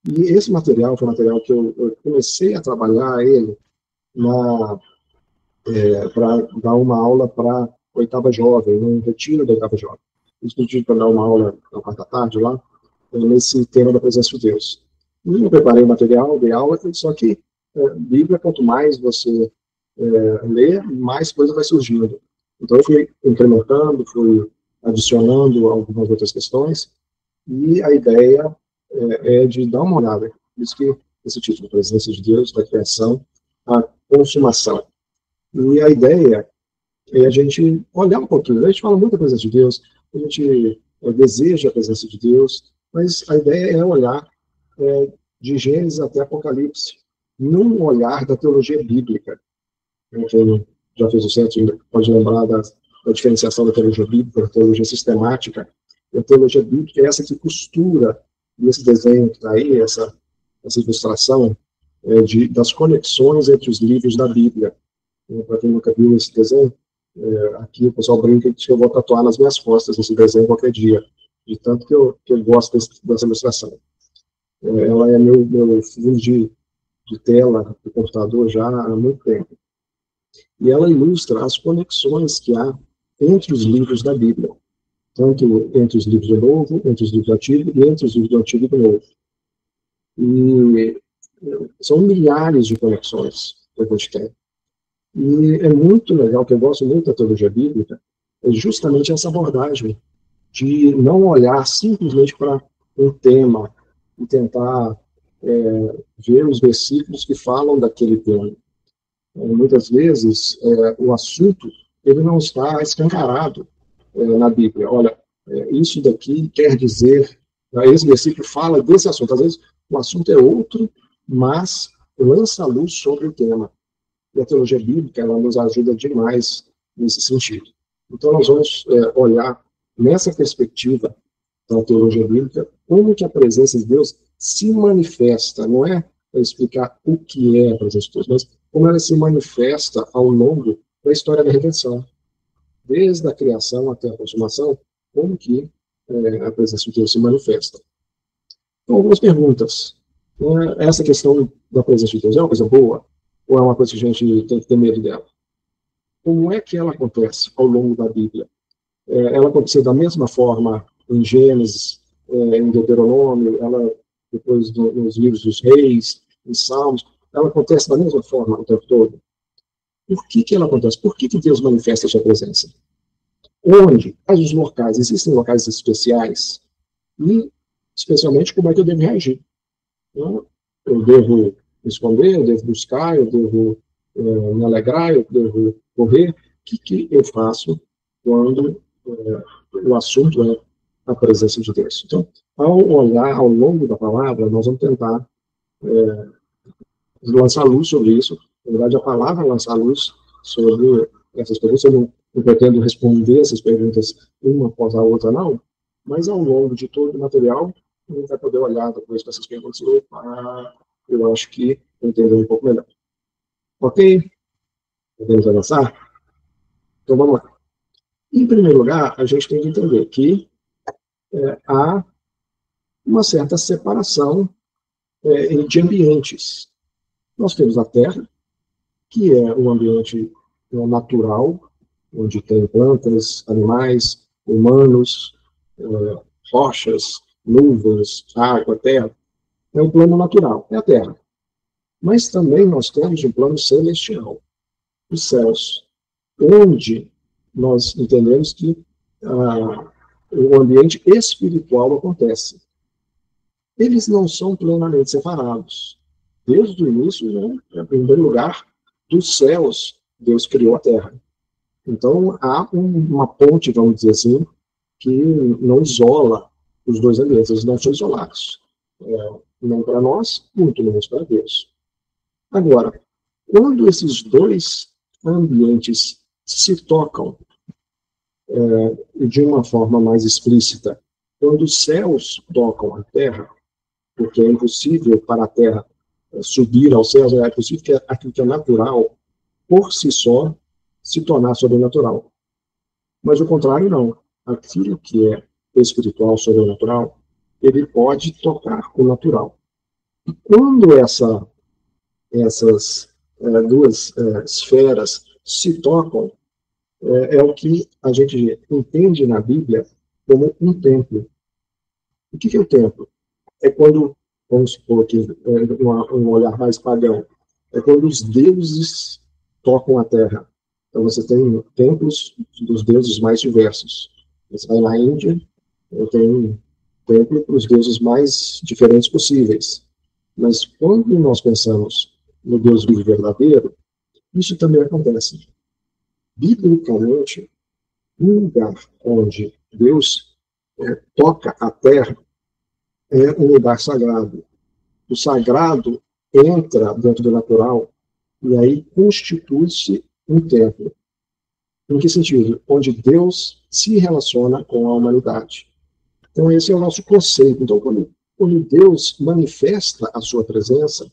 E esse material foi um material que eu comecei a trabalhar ele para dar uma aula para oitava jovem, num retiro da oitava jovem. Eles pediram para dar uma aula na quarta tarde lá, nesse tema da presença de Deus. E eu preparei o material, dei aula, só que Bíblia, quanto mais você lê, mais coisa vai surgindo. Então eu fui incrementando, fui adicionando algumas outras questões, e a ideia é de dar uma olhada. Por isso que esse título, Presença de Deus, da criação à consumação. E a ideia é a gente olhar um pouquinho. A gente fala muito da presença de Deus, a gente deseja a presença de Deus, mas a ideia é olhar de Gênesis até Apocalipse, num olhar da teologia bíblica. Quem já fez o centro pode lembrar da diferenciação da teologia bíblica, da teologia sistemática. E a teologia bíblica é essa que costura, e esse desenho que está aí, essa ilustração, das conexões entre os livros da Bíblia. Para quem nunca viu esse desenho, aqui o pessoal brinca que eu vou tatuar nas minhas costas esse desenho qualquer dia, de tanto que eu gosto dessa ilustração. Ela é meu fundo de tela do computador já há muito tempo. E ela ilustra as conexões que há entre os livros da Bíblia, tanto entre os livros do Novo, entre os livros do Antigo e entre os livros do Antigo e do Novo. E são milhares de conexões que a gente tem. E é muito legal, que eu gosto muito da teologia bíblica, é justamente essa abordagem de não olhar simplesmente para um tema e tentar ver os versículos que falam daquele tema. Muitas vezes, o assunto ele não está escancarado na Bíblia. Olha, isso daqui quer dizer, esse versículo fala desse assunto. Às vezes, o assunto é outro, mas lança a luz sobre o tema. E a teologia bíblica, ela nos ajuda demais nesse sentido. Então, nós vamos olhar nessa perspectiva da teologia bíblica como que a presença de Deus se manifesta, não é explicar o que é a presença de Deus, mas como ela se manifesta ao longo da história da redenção, desde a criação até a consumação, como que a presença de Deus se manifesta. Então, algumas perguntas. Essa questão da presença de Deus é uma coisa boa? Ou é uma coisa que a gente tem que ter medo dela? Como é que ela acontece ao longo da Bíblia? Ela aconteceu da mesma forma em Gênesis, em Deuteronômio, ela depois nos livros dos reis, em Salmos, ela acontece da mesma forma o tempo todo. Por que ela acontece? Por que Deus manifesta a sua presença? Onde? Quais os locais? Existem locais especiais? E, especialmente, como é que eu devo reagir? Eu devo me esconder, eu devo buscar, eu devo me alegrar, eu devo correr. O que eu faço quando o assunto é a presença de Deus? Então, ao olhar ao longo da palavra, nós vamos tentar lançar luz sobre isso. Na verdade, a palavra lançar luz sobre essas perguntas. Eu não pretendo responder essas perguntas uma após a outra, não, mas ao longo de todo o material, a gente vai poder olhar depois para essas perguntas e eu acho que entender um pouco melhor. Ok? Podemos avançar? Então vamos lá. Em primeiro lugar, a gente tem que entender que há uma certa separação de ambientes. Nós temos a Terra, que é um ambiente natural, onde tem plantas, animais, humanos, rochas, nuvens, água, terra. É um plano natural, é a Terra. Mas também nós temos um plano celestial, os céus, onde nós entendemos que o ambiente espiritual acontece. Eles não são plenamente separados. Desde o início, né, em primeiro lugar, dos céus, Deus criou a Terra. Então, há uma ponte, vamos dizer assim, que não isola os dois ambientes, eles não são isolados. Não para nós, muito menos para Deus. Agora, quando esses dois ambientes se tocam de uma forma mais explícita, quando os céus tocam a Terra, porque é impossível para a Terra subir aos céus, é possível que aquilo que é natural, por si só, se tornar sobrenatural. Mas o contrário não. Aquilo que é espiritual, sobrenatural, ele pode tocar o natural. Quando essas duas esferas se tocam, é o que a gente entende na Bíblia como um templo. O que é o templo? É quando, vamos supor que um olhar mais pagão, é quando os deuses tocam a terra. Então você tem templos dos deuses mais diversos. Você vai na Índia, tem um templo para os deuses mais diferentes possíveis. Mas quando nós pensamos no Deus vivo e verdadeiro, isso também acontece. Biblicamente, um lugar onde Deus toca a terra é um lugar sagrado. O sagrado entra dentro do natural e aí constitui-se um templo. Em que sentido? Onde Deus se relaciona com a humanidade. Então, esse é o nosso conceito. Então, quando Deus manifesta a sua presença,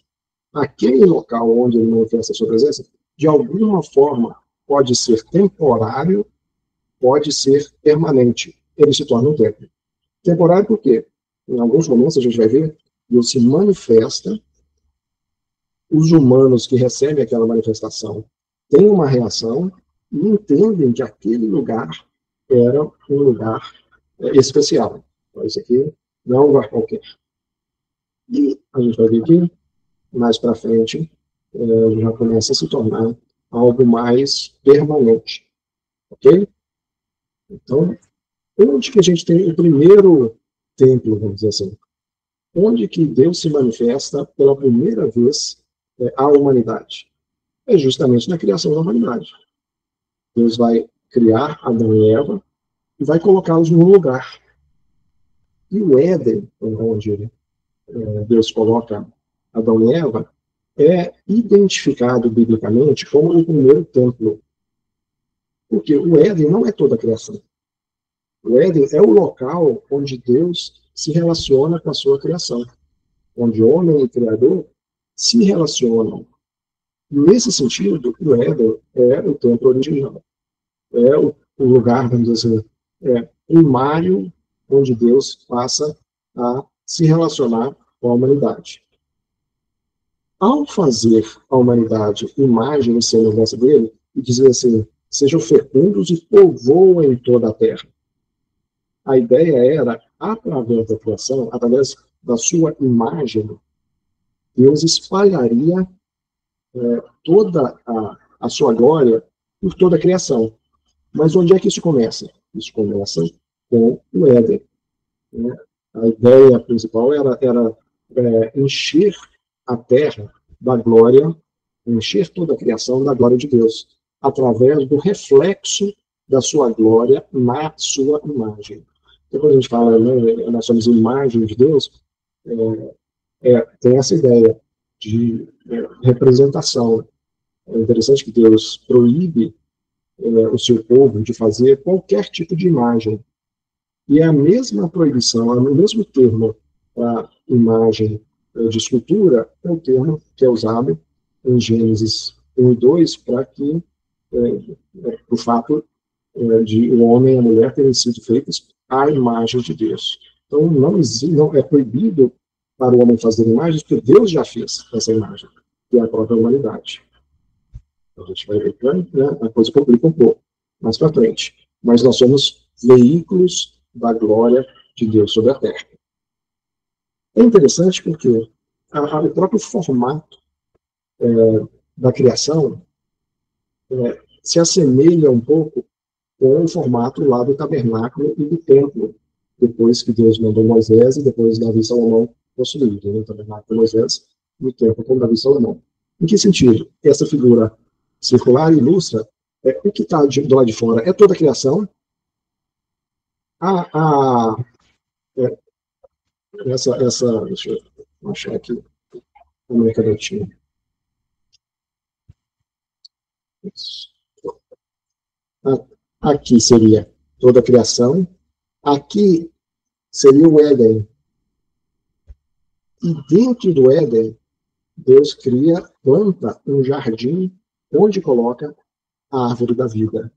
aquele local onde ele manifesta a sua presença, de alguma forma, pode ser temporário, pode ser permanente. Ele se torna um templo. Temporário por quê? Em alguns momentos a gente vai ver, Deus se manifesta, os humanos que recebem aquela manifestação têm uma reação e entendem que aquele lugar era um lugar especial. Então, isso aqui não é um lugar qualquer. E a gente vai ver que, mais para frente, já começa a se tornar algo mais permanente. Ok? Então, onde que a gente tem o primeiro templo, vamos dizer assim? Onde que Deus se manifesta pela primeira vez à humanidade? É justamente na criação da humanidade. Deus vai criar Adão e Eva e vai colocá-los num lugar. E o Éden, onde Deus coloca Adão e Eva, é identificado biblicamente como o primeiro templo. Porque o Éden não é toda a criação. O Éden é o local onde Deus se relaciona com a sua criação. Onde homem e criador se relacionam. Nesse sentido, o Éden é o templo original. É o lugar, vamos dizer assim, primário onde Deus passa a se relacionar com a humanidade. Ao fazer a humanidade imagem e semelhança dele, e dizer assim, sejam fecundos e povoem toda a terra. A ideia era, através da criação, através da sua imagem, Deus espalharia toda a sua glória por toda a criação. Mas onde é que isso começa? Isso começa com o Éden. Né? A ideia principal era encher a terra da glória, encher toda a criação da glória de Deus, através do reflexo da sua glória na sua imagem. Então, quando a gente fala, né, nós somos imagem de Deus, tem essa ideia de representação. É interessante que Deus proíbe o seu povo de fazer qualquer tipo de imagem. E é a mesma proibição, o mesmo termo para imagem de escultura, é o termo que é usado em Gênesis 1 e 2 para que o fato de o homem e a mulher terem sido feitos à imagem de Deus. Então, não é proibido para o homem fazer imagens, porque Deus já fez essa imagem, que é a própria humanidade. A gente vai ver que a coisa complica um pouco mais para frente. Mas nós somos veículos da glória de Deus sobre a terra. É interessante porque o próprio formato da criação se assemelha um pouco com o formato lá do tabernáculo e do templo, depois que Deus mandou Moisés e depois Davi e Salomão construíram, né? O tabernáculo com Moisés e o templo com Davi e Salomão. Em que sentido? Essa figura circular ilustra o que está do lado de fora é toda a criação. Deixa eu achar aqui a minha canetinha. Aqui seria toda a criação. Aqui seria o Éden. E dentro do Éden, Deus planta um jardim onde coloca a árvore da vida.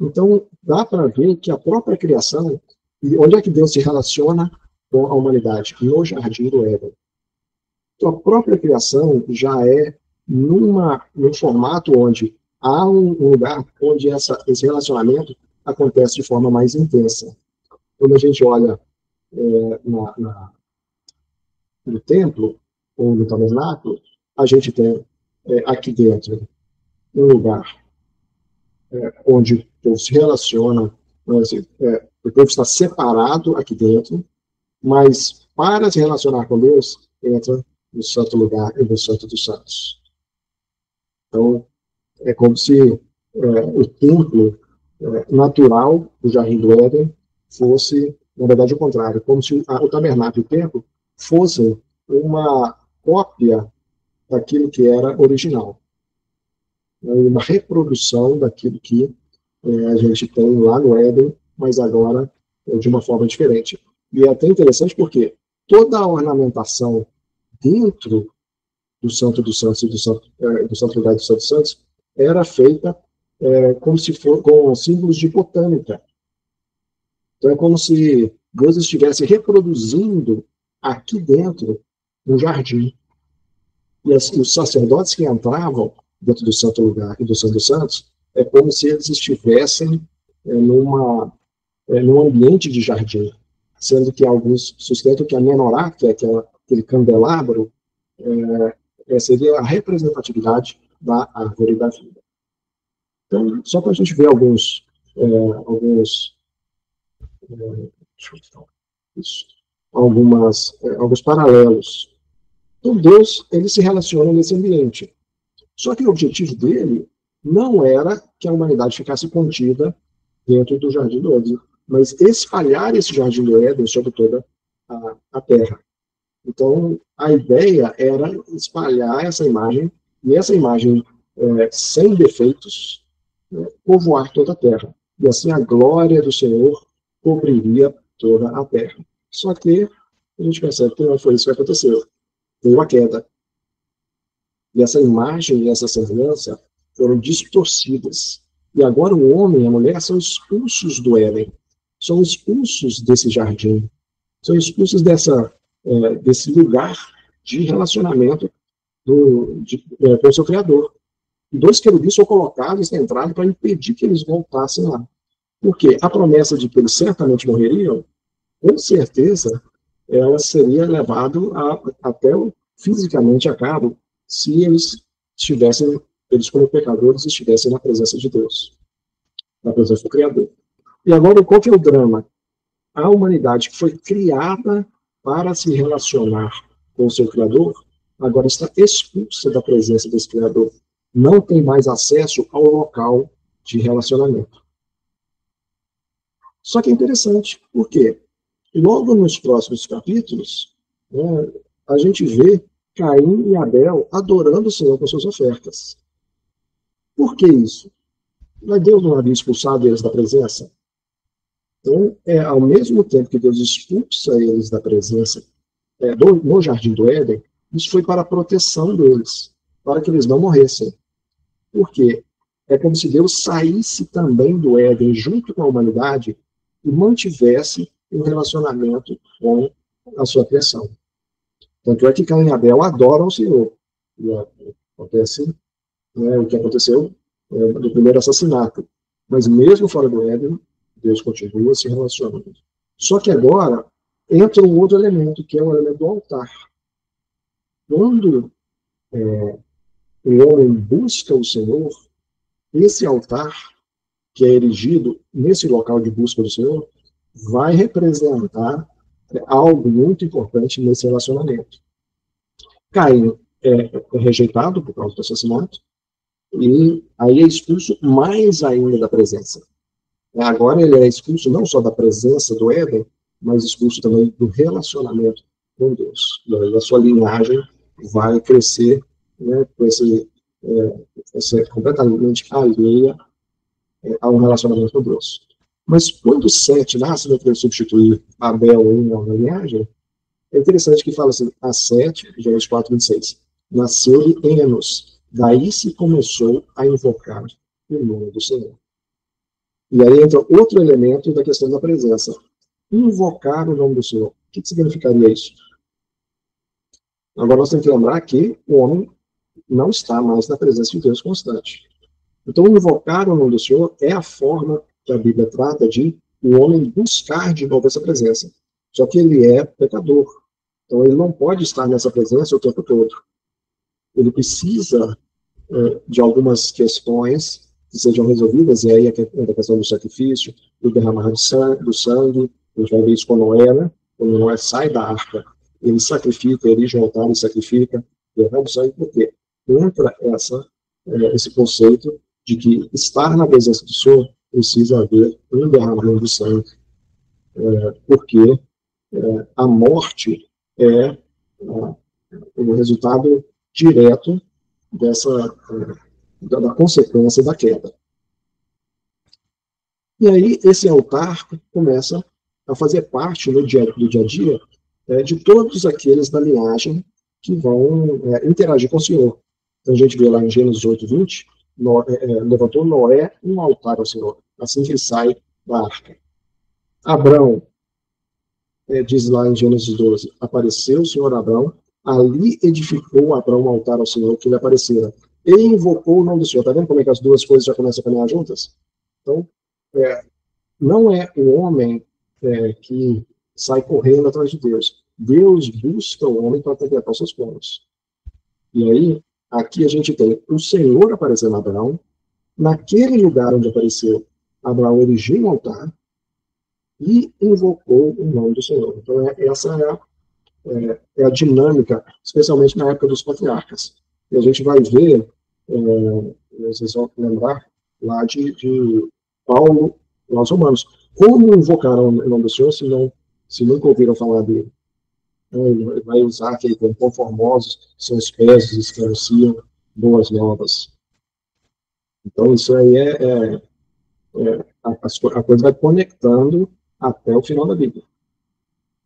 Então, dá para ver que a própria criação, e onde é que Deus se relaciona com a humanidade? No jardim do Éden. Então, a própria criação já é num formato onde há um lugar onde esse relacionamento acontece de forma mais intensa. Quando a gente olha no templo ou no tabernáculo, a gente tem aqui dentro um lugar onde o povo se relaciona, assim, o povo está separado aqui dentro, mas para se relacionar com Deus, entra no santo lugar e no santo dos santos. Então, é como se o templo natural do Jardim do Éden fosse, na verdade, o contrário, como se o tabernáculo e o templo fossem uma cópia daquilo que era original, uma reprodução daquilo que a gente tem lá no Éden, mas agora de uma forma diferente. E é até interessante porque toda a ornamentação dentro do Santo dos Santos e do Santo Lugar do Santo dos Santos era feita como se for com símbolos de botânica. Então é como se Deus estivesse reproduzindo aqui dentro um jardim. E os sacerdotes que entravam dentro do Santo Lugar e do Santo dos Santos é como se eles estivessem num ambiente de jardim, sendo que alguns sustentam que a menorá, que é aquele candelabro, seria a representatividade da árvore da vida. Então, só para a gente ver alguns paralelos. Então, Deus ele se relaciona nesse ambiente. Só que o objetivo dele não era que a humanidade ficasse contida dentro do Jardim do Éden, mas espalhar esse Jardim do Éden sobre toda a Terra. Então, a ideia era espalhar essa imagem, e essa imagem sem defeitos, povoar toda a Terra. E assim a glória do Senhor cobriria toda a Terra. Só que a gente percebe que não foi isso que aconteceu. Veio a queda. E essa imagem e essa semelhança foram distorcidas. E agora o homem e a mulher são expulsos do Éden, são expulsos desse jardim, são expulsos desse lugar de relacionamento com o seu Criador. E 2 querubins são colocados na entrada para impedir que eles voltassem lá. Porque a promessa de que eles certamente morreriam, com certeza, ela seria levada até fisicamente a cabo se eles como pecadores, estivessem na presença de Deus, na presença do Criador. E agora, qual que é o drama? A humanidade que foi criada para se relacionar com o seu Criador, agora está expulsa da presença desse Criador. Não tem mais acesso ao local de relacionamento. Só que é interessante, por quê? Logo nos próximos capítulos, a gente vê Caim e Abel adorando o Senhor com suas ofertas. Por que isso? Mas Deus não havia expulsado eles da presença? Então, ao mesmo tempo que Deus expulsa eles da presença no Jardim do Éden, isso foi para a proteção deles, para que eles não morressem. Por quê? É como se Deus saísse também do Éden junto com a humanidade e mantivesse um relacionamento com a sua criação. Tanto é que Caim e Abel adoram o Senhor. E acontece o que aconteceu no primeiro assassinato. Mas mesmo fora do Éden, Deus continua se relacionando. Só que agora entra um outro elemento, que é o elemento do altar. Quando o homem busca o Senhor, esse altar, que é erigido nesse local de busca do Senhor, vai representar algo muito importante nesse relacionamento. Caim é rejeitado por causa do assassinato, e aí é expulso mais ainda da presença. Agora ele é expulso não só da presença do Éden, mas expulso também do relacionamento com Deus. A sua linhagem vai crescer com essa completamente alheia ao relacionamento com Deus. Mas quando Sete nasce, para substituir Abel na linhagem, é interessante que fala assim, a Sete, Gênesis 4:26, nasceu-lhe Enos, daí se começou a invocar o nome do Senhor. E aí entra outro elemento da questão da presença. Invocar o nome do Senhor. O que significaria isso? Agora nós temos que lembrar que o homem não está mais na presença de Deus constante. Então, invocar o nome do Senhor é a forma que a Bíblia trata de o homem buscar de novo essa presença. Só que ele é pecador. Então, ele não pode estar nessa presença o tempo todo. Ele precisa de algumas questões que sejam resolvidas, e aí a questão do sacrifício, do derramar do sangue, a gente vai ver isso com Noé, né? Quando Noé sai da arca, ele sacrifica, erige um altar e sacrifica, derrama o sangue, por quê? Entra esse conceito de que estar na presença do Senhor precisa haver um derramamento de sangue, porque a morte é o resultado direto da consequência da queda. E aí esse altar começa a fazer parte do dia a dia de todos aqueles da linhagem que vão interagir com o Senhor. Então a gente vê lá em Gênesis 8:20, levantou Noé um altar ao Senhor, assim que ele sai da arca. Abrão, diz lá em Gênesis 12, apareceu o Senhor a Abrão, ali edificou Abrão um altar ao Senhor que lhe aparecera. Ele invocou o nome do Senhor. Está vendo como é que as duas coisas já começam a caminhar juntas? Então, não é o homem que sai correndo atrás de Deus. Deus busca o homem para completar os seus planos. E aí, aqui a gente tem o Senhor aparecendo a Abraão. Naquele lugar onde apareceu, Abraão erigiu um altar e invocou o nome do Senhor. Então, essa é a dinâmica, especialmente na época dos patriarcas. E a gente vai ver, vocês vão lembrar, lá de Paulo, aos Romanos. Como invocar o nome do Senhor se nunca ouviram falar dele? Ele vai usar aquele como conformosos são os pés que anunciam boas novas. Então, isso aí a coisa vai conectando até o final da Bíblia.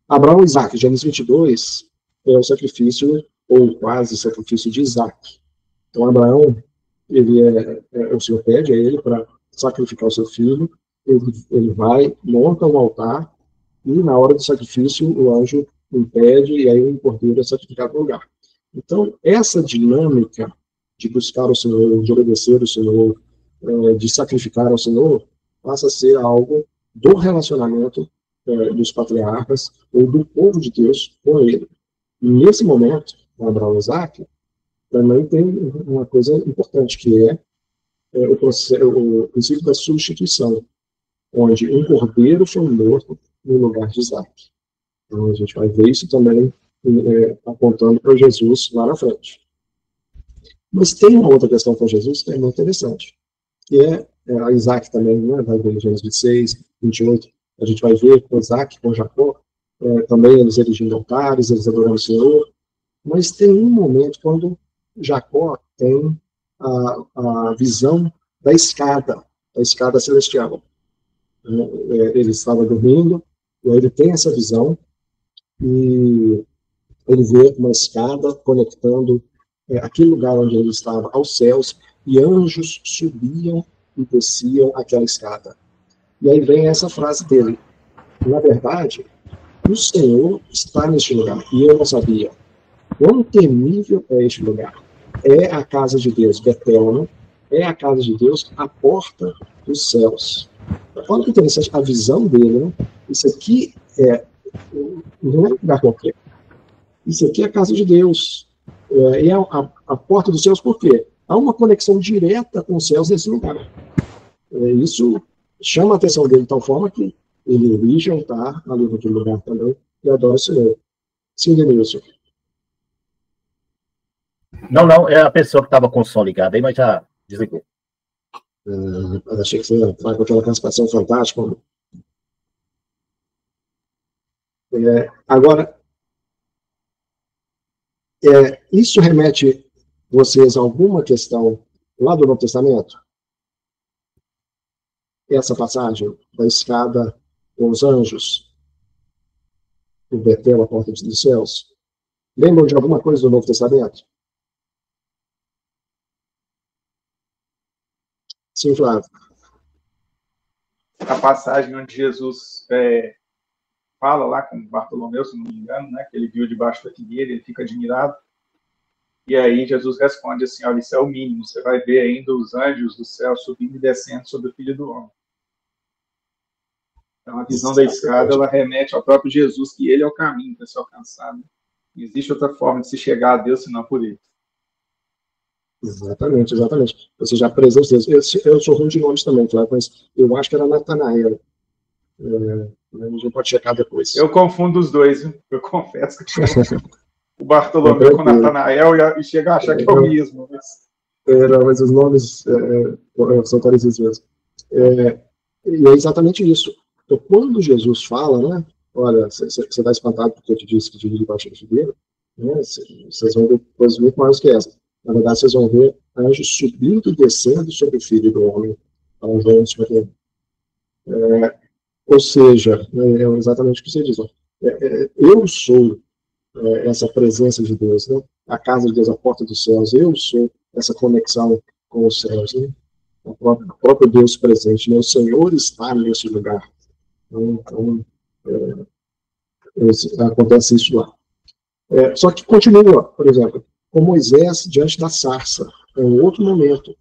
Abraão e Isaac, Gênesis 22, é o sacrifício, ou quase sacrifício de Isaac. Então, Abraão, o Senhor pede a ele para sacrificar o seu filho, ele vai, monta um altar, e na hora do sacrifício o anjo impede, e aí o cordeiro é sacrificado no lugar. Então, essa dinâmica de buscar o Senhor, de obedecer o Senhor, de sacrificar ao Senhor, passa a ser algo do relacionamento dos patriarcas, ou do povo de Deus com ele. E nesse momento, com Abraão e Isaac, também tem uma coisa importante, que é o princípio da substituição, onde um cordeiro foi morto no lugar de Isaac. Então, a gente vai ver isso também apontando para Jesus lá na frente. Mas tem uma outra questão com Jesus que é muito interessante, que a Isaac também, né, vai ver em Gênesis 26, 28, a gente vai ver com Isaac, com Jacó, também eles erigindo altares, eles adorando o Senhor, mas tem um momento quando Jacó tem a visão da escada celestial. Ele estava dormindo, e aí ele tem essa visão, e ele vê uma escada conectando aquele lugar onde ele estava aos céus, e anjos subiam e desciam aquela escada. E aí vem essa frase dele: na verdade, o Senhor está neste lugar, e eu não sabia. Quão temível é este lugar? É a casa de Deus, Betel, né? É a casa de Deus, a porta dos céus. Olha que interessante a visão dele, né? Isso aqui não é um lugar qualquer. Isso aqui é a casa de Deus. É a porta dos céus, por quê? Há uma conexão direta com os céus nesse lugar. Isso chama a atenção dele de tal forma que ele erige altar ali naquele lugar também e adora o Senhor. Sim, Denilson. Não, é a pessoa que estava com o som ligado aí, mas já desligou. Achei que foi com aquela participação fantástica. Agora, isso remete vocês a alguma questão lá do Novo Testamento? Essa passagem da escada com os anjos, o Betel, a porta dos céus. Lembram de alguma coisa do Novo Testamento? Sim, Flávio. A passagem onde Jesus fala lá com Bartolomeu, se não me engano, né, que ele viu debaixo da figueira, ele fica admirado. E aí Jesus responde assim, olha, isso é o mínimo, você vai ver ainda os anjos do céu subindo e descendo sobre o Filho do Homem. Então a visão da escada, ela remete ao próprio Jesus, que ele é o caminho para ser alcançado. Não existe outra forma de se chegar a Deus senão por ele. Exatamente, exatamente. Ou seja, a presença de Deus. Eu sou ruim de nomes também, claro, mas eu acho que era Natanael. A gente pode checar depois. Eu confundo os dois, viu? Eu confesso que eu confundo o Bartolomeu com o Natanael e chego a achar que é o mesmo. Mas os nomes são parecidos mesmo. E é exatamente isso. Então, quando Jesus fala, né, olha, você está espantado porque eu te disse que divide debaixo da figueira, né, vocês vão ver coisas muito maiores que essa. Na verdade, vocês vão ver anjos subindo e descendo sobre o Filho do Homem. Ou seja, é exatamente o que você diz. Eu sou essa presença de Deus, né? A casa de Deus, a porta dos céus. Eu sou essa conexão com os céus, né? O próprio Deus presente, né? O Senhor está nesse lugar. Então, acontece isso lá. Só que continua, por exemplo, com Moisés diante da sarça, é um outro momento.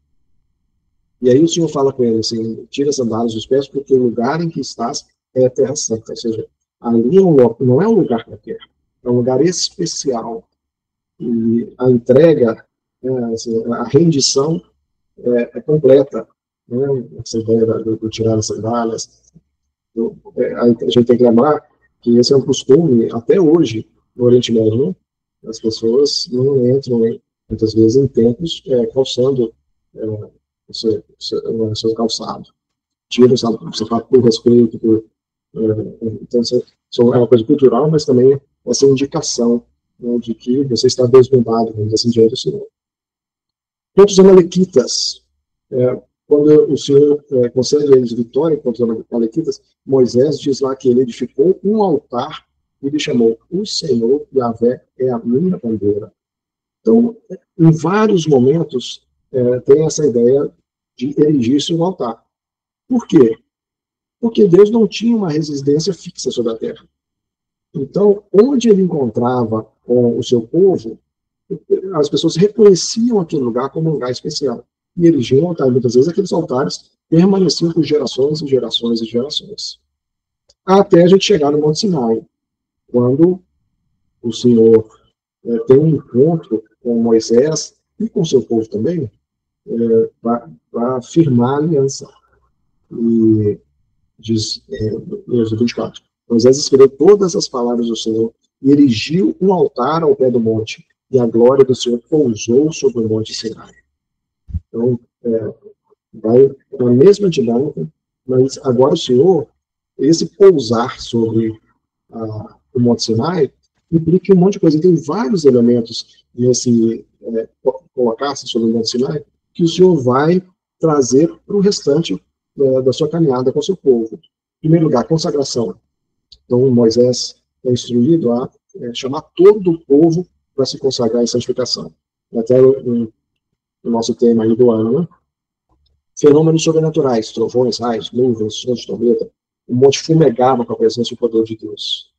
E aí o Senhor fala com ele assim, tira as sandálias dos pés, porque o lugar em que estás é a terra santa. Ou seja, ali não é um lugar qualquer, é um lugar especial. E a entrega, assim, a rendição é completa. Né? Essa ideia do tirar as sandálias. A gente tem que lembrar que esse é um costume, até hoje, no Oriente Médio. As pessoas não entram, muitas vezes, em templos calçando o seu calçado. Tira o sapato por respeito. Então, isso é uma coisa cultural, mas também essa indicação, né, de que você está desnudado, vamos dizer assim, diante do Senhor. Contra os amalequitas, quando o Senhor concede a eles vitória contra os amalequitas, Moisés diz lá que ele edificou um altar e lhe chamou o Senhor, Yahvé, é a minha bandeira. Então, em vários momentos, tem essa ideia de erigir-se um altar. Por quê? Porque Deus não tinha uma residência fixa sobre a terra. Então, onde ele encontrava com o seu povo, as pessoas reconheciam aquele lugar como um lugar especial. E erigiam um altar. Muitas vezes aqueles altares permaneciam por gerações e gerações e gerações. Até a gente chegar no Monte Sinai, quando o Senhor tem um encontro com Moisés e com seu povo também, para firmar a aliança. E diz no Êxodo 24, Moisés escreveu todas as palavras do Senhor e erigiu um altar ao pé do monte, e a glória do Senhor pousou sobre o monte Sinai. Então, vai na mesma dinâmica, mas agora o Senhor, esse pousar sobre o monte Sinai, implica um monte de coisa. Tem vários elementos nesse colocar-se sobre o monte Sinai que o Senhor vai trazer para o restante da sua caminhada com o seu povo. Em primeiro lugar, consagração. Então, Moisés é instruído a chamar todo o povo para se consagrar em santificação. Até o nosso tema aí do ano, né? Fenômenos sobrenaturais, trovões, raios, nuvens, sons de trombeta. O monte fumegava com a presença e o poder de Deus.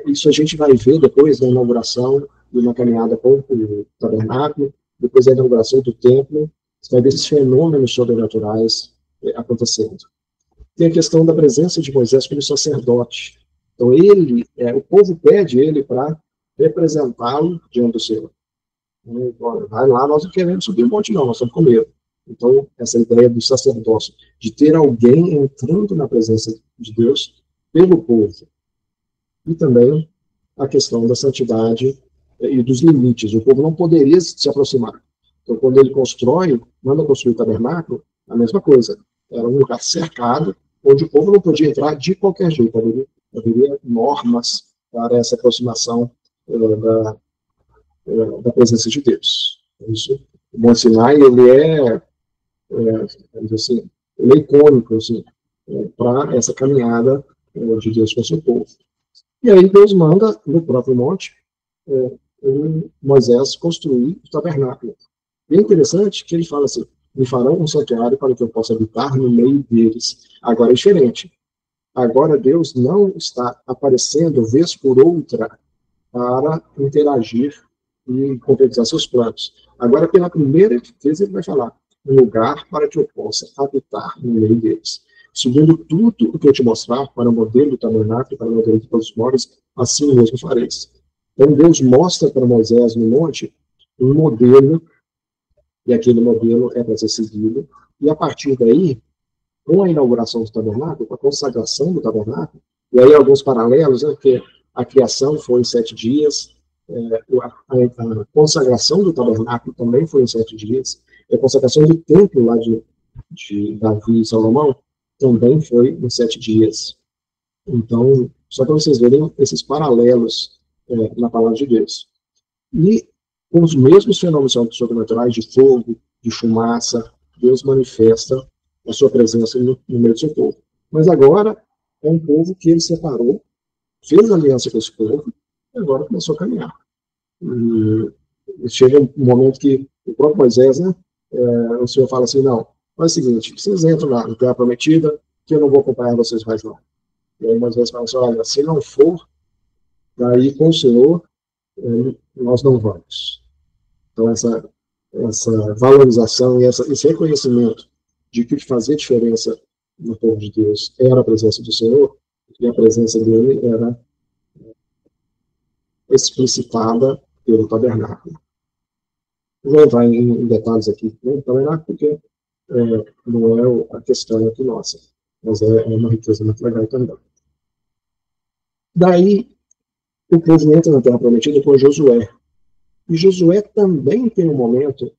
Isso a gente vai ver depois da inauguração e na caminhada com o tabernáculo, depois da inauguração do templo, você vai ver esses fenômenos sobrenaturais acontecendo. Tem a questão da presença de Moisés como sacerdote. Então, o povo pede ele para representá-lo diante do Senhor. Vai lá, nós não queremos subir o monte, não, nós estamos com medo. Então, essa ideia do sacerdócio, de ter alguém entrando na presença de Deus pelo povo. E também a questão da santidade e dos limites. O povo não poderia se aproximar. Então, quando ele manda construir o tabernáculo, a mesma coisa. Era um lugar cercado, onde o povo não podia entrar de qualquer jeito. Haveria normas para essa aproximação da presença de Deus. Isso, o Monte Sinai, ele é icônico assim, para essa caminhada de Deus com o seu povo. E aí Deus manda, no próprio monte, Moisés construir o tabernáculo. É interessante que ele fala assim, me farão um santuário para que eu possa habitar no meio deles. Agora é diferente. Agora Deus não está aparecendo vez por outra para interagir e concretizar seus planos. Agora, pela primeira vez, ele vai falar: um lugar para que eu possa habitar no meio deles. Segundo tudo o que eu te mostrar, para o modelo do tabernáculo, para o modelo de todos os móveis, assim mesmo fareis. Então, Deus mostra para Moisés no monte um modelo, e aquele modelo é para ser seguido, e a partir daí, com a inauguração do tabernáculo, com a consagração do tabernáculo, e aí alguns paralelos, né, que a criação foi em 7 dias, a consagração do tabernáculo também foi em 7 dias, e a consagração do templo lá de Davi e Salomão também foi em 7 dias. Então, só para vocês verem esses paralelos na palavra de Deus. E com os mesmos fenômenos sobrenaturais de fogo, de fumaça, Deus manifesta a sua presença no meio do seu povo. Mas agora é um povo que ele separou, fez aliança com esse povo, e agora começou a caminhar. E chega um momento que o próprio Moisés, né, o Senhor fala assim: não, faz o seguinte, vocês entram lá na Terra Prometida, que eu não vou acompanhar vocês mais não. E aí Moisés fala assim: olha, se não for, daí com o Senhor, nós não vamos. Então essa valorização e esse reconhecimento de que o que fazia diferença no povo de Deus era a presença do Senhor, e a presença dele era explicitada pelo tabernáculo. Não vou entrar em detalhes aqui no tabernáculo, porque não é a questão aqui nossa, mas é uma riqueza muito legal também. Daí, o povo entra na Terra Prometida com Josué. E Josué também tem um momento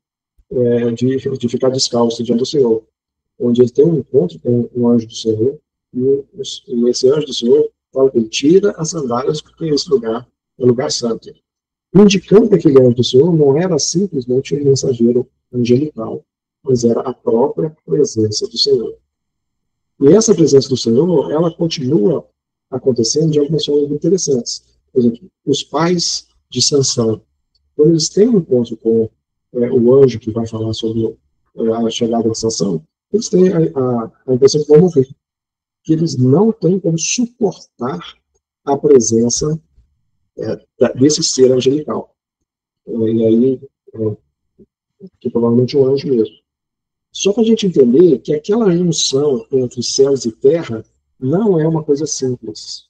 de ficar descalço diante do Senhor, onde ele tem um encontro com um anjo do Senhor, e esse anjo do Senhor fala que ele tira as sandálias, porque esse lugar é um lugar santo. Indicando que aquele anjo do Senhor não era simplesmente um mensageiro angelical, mas era a própria presença do Senhor. E essa presença do Senhor, ela continua acontecendo de algumas formas interessantes. Por exemplo, os pais de Sansão, quando eles têm um encontro com o anjo que vai falar sobre a chegada de Sansão, eles têm a impressão que vão morrer, que eles não têm como suportar a presença desse ser angelical. E aí, que provavelmente é um anjo mesmo. Só para a gente entender que aquela junção entre céus e terra não é uma coisa simples.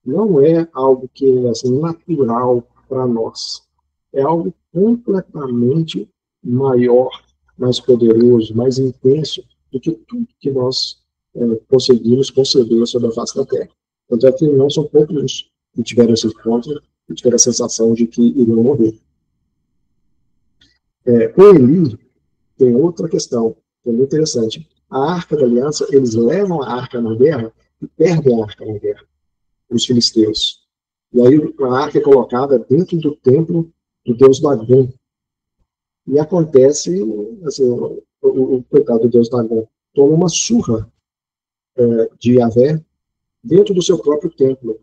Não é algo que é assim, natural para nós. É algo completamente maior, mais poderoso, mais intenso do que tudo que nós conseguimos conceber sobre a face da Terra. Tanto é que não são poucos que tiveram esse encontro e tiveram a sensação de que iriam morrer. Com Eli, tem outra questão, que é muito interessante. A Arca da Aliança, eles levam a Arca na guerra e perdem a Arca na guerra, os filisteus. E aí a Arca é colocada dentro do templo do deus Dagon. E acontece, assim, o coitado do deus Dagon toma uma surra de Yahvé dentro do seu próprio templo,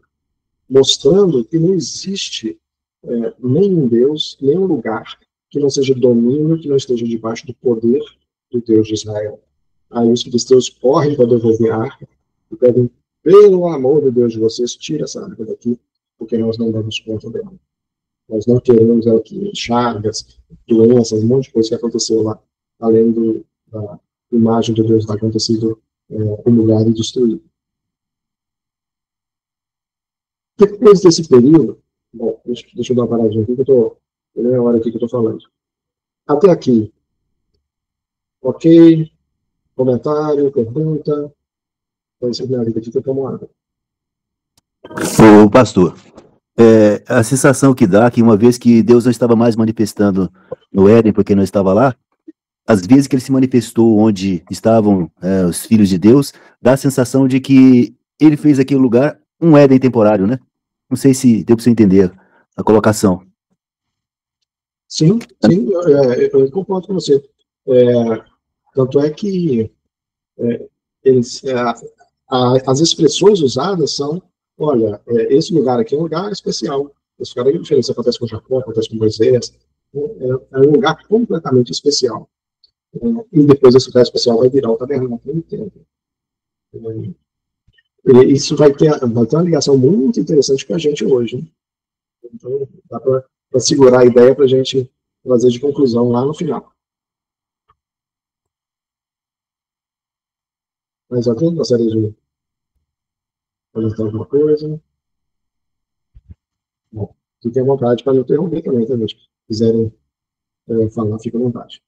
mostrando que não existe nenhum deus, nenhum lugar que não seja domínio, que não esteja debaixo do poder do Deus de Israel. Aí os filisteus correm para devolver a arca e pedem: pelo amor de Deus de vocês, tira essa arca daqui, porque nós não damos conta dela. Nós não queremos aqui chagas, doenças, um monte de coisa que aconteceu lá, além da imagem do Deus Dagon ter sido humilhada e destruída. Depois desse período, bom, deixa eu dar uma paradinha aqui, que eu meia hora aqui que eu estou falando. Até aqui. Ok? Comentário, pergunta? Então, esse minha vida aqui que eu tomo água. Ô, pastor, a sensação que dá que uma vez que Deus não estava mais manifestando no Éden, porque não estava lá, às vezes que ele se manifestou onde estavam os filhos de Deus, dá a sensação de que ele fez aquele lugar um Éden temporário, né? Não sei se deu para você entender a colocação. Sim, eu concordo com você. Tanto é que as expressões usadas são: olha, esse lugar aqui é um lugar especial. Esse lugar é diferente. Isso acontece com Jacó, acontece com Moisés. É um lugar completamente especial. E depois esse lugar especial vai virar o tabernáculo no templo. Isso vai ter uma ligação muito interessante com a gente hoje. Né? Então, dá para segurar a ideia para a gente trazer de conclusão lá no final. Mas alguém gostaria de comentar alguma coisa? Bom, fiquem à vontade para me interromper também, tá, gente? Se quiserem falar, fiquem à vontade.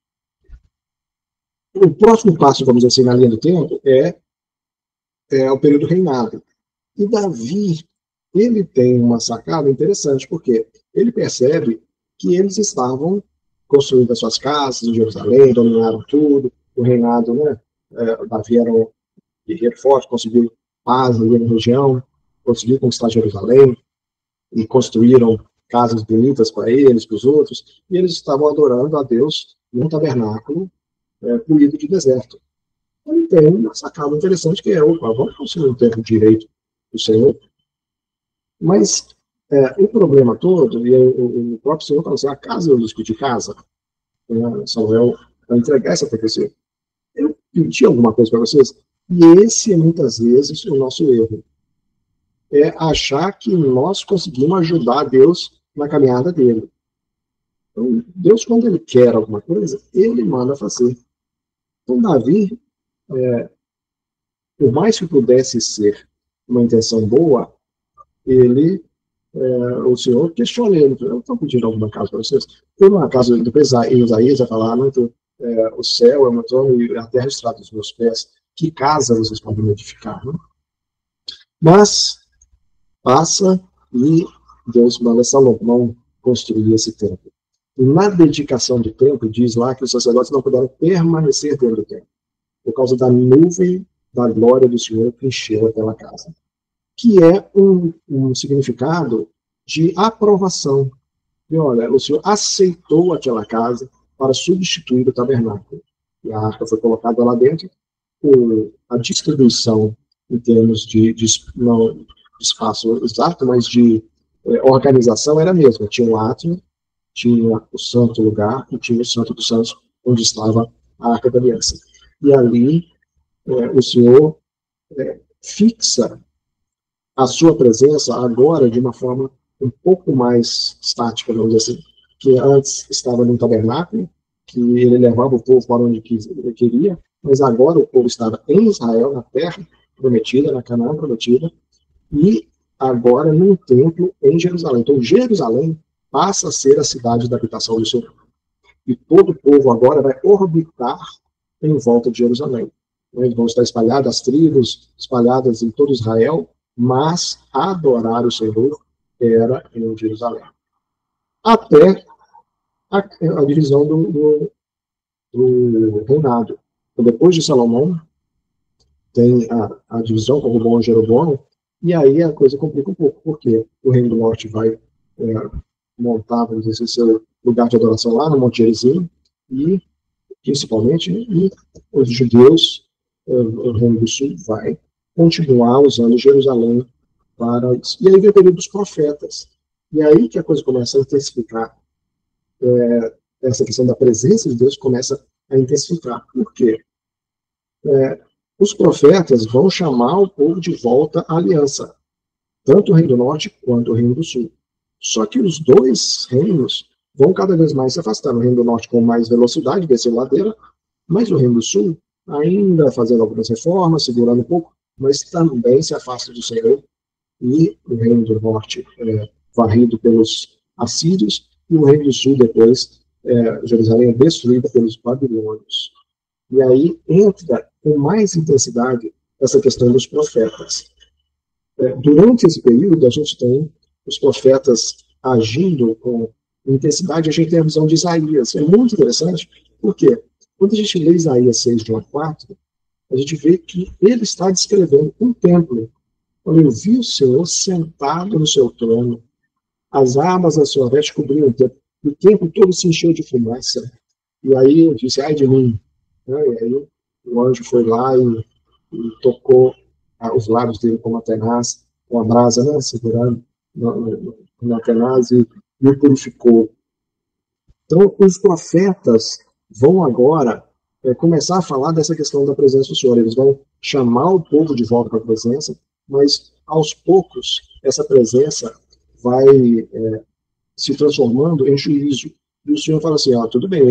O próximo passo, vamos dizer assim, na linha do tempo, é o período reinado. E Davi, ele tem uma sacada interessante, porque ele percebe que eles estavam construindo as suas casas em Jerusalém, dominaram tudo, o reinado, né? Davi era um guerreiro forte, conseguiu paz ali na região, conseguiu conquistar Jerusalém, e construíram casas bonitas para eles, para os outros, e eles estavam adorando a Deus num tabernáculo polido de deserto. Ele tem uma sacada interessante que vamos construir um templo direito do Senhor, mas o problema todo, e o próprio Senhor falou assim, acaso eu discuti casa? Samuel vai entregar essa profecia. Eu pedi alguma coisa para vocês, e esse é muitas vezes o nosso erro. É achar que nós conseguimos ajudar Deus na caminhada dele. Então, Deus, quando ele quer alguma coisa, ele manda fazer. Então, Davi, por mais que pudesse ser uma intenção boa, o Senhor questiona ele. Eu estou pedindo alguma casa para vocês. Tem uma casa do Isaías, vai falar, o céu é meu trono e a terra estrada dos meus pés. Que casa vocês podem me edificar? Né? Mas passa e Deus manda Salomão construir esse templo. E na dedicação do templo, diz lá que os sacerdotes não puderam permanecer dentro do templo, por causa da nuvem da glória do Senhor que encheu aquela casa. Que é um significado de aprovação. E olha, o Senhor aceitou aquela casa para substituir o tabernáculo. E a arca foi colocada lá dentro, a distribuição em termos não de espaço exato, mas de organização era a mesma. Tinha um átrio, tinha o santo lugar e tinha o santo dos santos, onde estava a arca da aliança. E ali o Senhor fixa a sua presença agora de uma forma um pouco mais estática, vamos dizer assim, que antes estava num tabernáculo, que ele levava o povo para onde ele queria, mas agora o povo estava em Israel, na terra prometida, na Canaã prometida, e agora num templo em Jerusalém. Então, Jerusalém passa a ser a cidade da habitação do Senhor. E todo o povo agora vai orbitar em volta de Jerusalém. Eles vão estar espalhados, as tribos espalhadas em todo Israel, mas adorar o Senhor era em Jerusalém. Até a divisão do reinado. Então, depois de Salomão, tem a divisão com Roboão e Jeroboão, e aí a coisa complica um pouco, porque o reino do norte vai montar, vamos dizer, seu lugar de adoração lá no Monte Gerizim, e principalmente, e os judeus, o reino do sul, vai continuar usando Jerusalém para isso. E aí vem o período dos profetas. E aí que a coisa começa a intensificar. Essa questão da presença de Deus começa a intensificar. Por quê? Os profetas vão chamar o povo de volta à aliança, tanto o reino do norte quanto o reino do sul. Só que os dois reinos vão cada vez mais se afastando. O reino do norte com mais velocidade, descendo ladeira, mas o reino do sul ainda fazendo algumas reformas, segurando um pouco, mas também se afasta do Senhor. E o reino do norte varrido pelos assírios, e o reino do sul depois, Jerusalém é destruída pelos babilônios. E aí entra com mais intensidade essa questão dos profetas. Durante esse período, a gente tem os profetas agindo com intensidade. A gente tem a visão de Isaías. É muito interessante, porque quando a gente lê Isaías 6, de 1 a 4, a gente vê que ele está descrevendo um templo. Quando eu vi o Senhor sentado no seu trono, as abas da sua veste cobriam o templo todo se encheu de fumaça. E aí eu disse, ai de mim. E aí o anjo foi lá e tocou os lábios dele com uma tenaz, com a brasa, né, segurando na tenaz, e o purificou. Então, os profetas vão agora começar a falar dessa questão da presença do Senhor. Eles vão chamar o povo de volta para a presença, mas aos poucos essa presença vai se transformando em juízo. E o Senhor fala assim, tudo bem,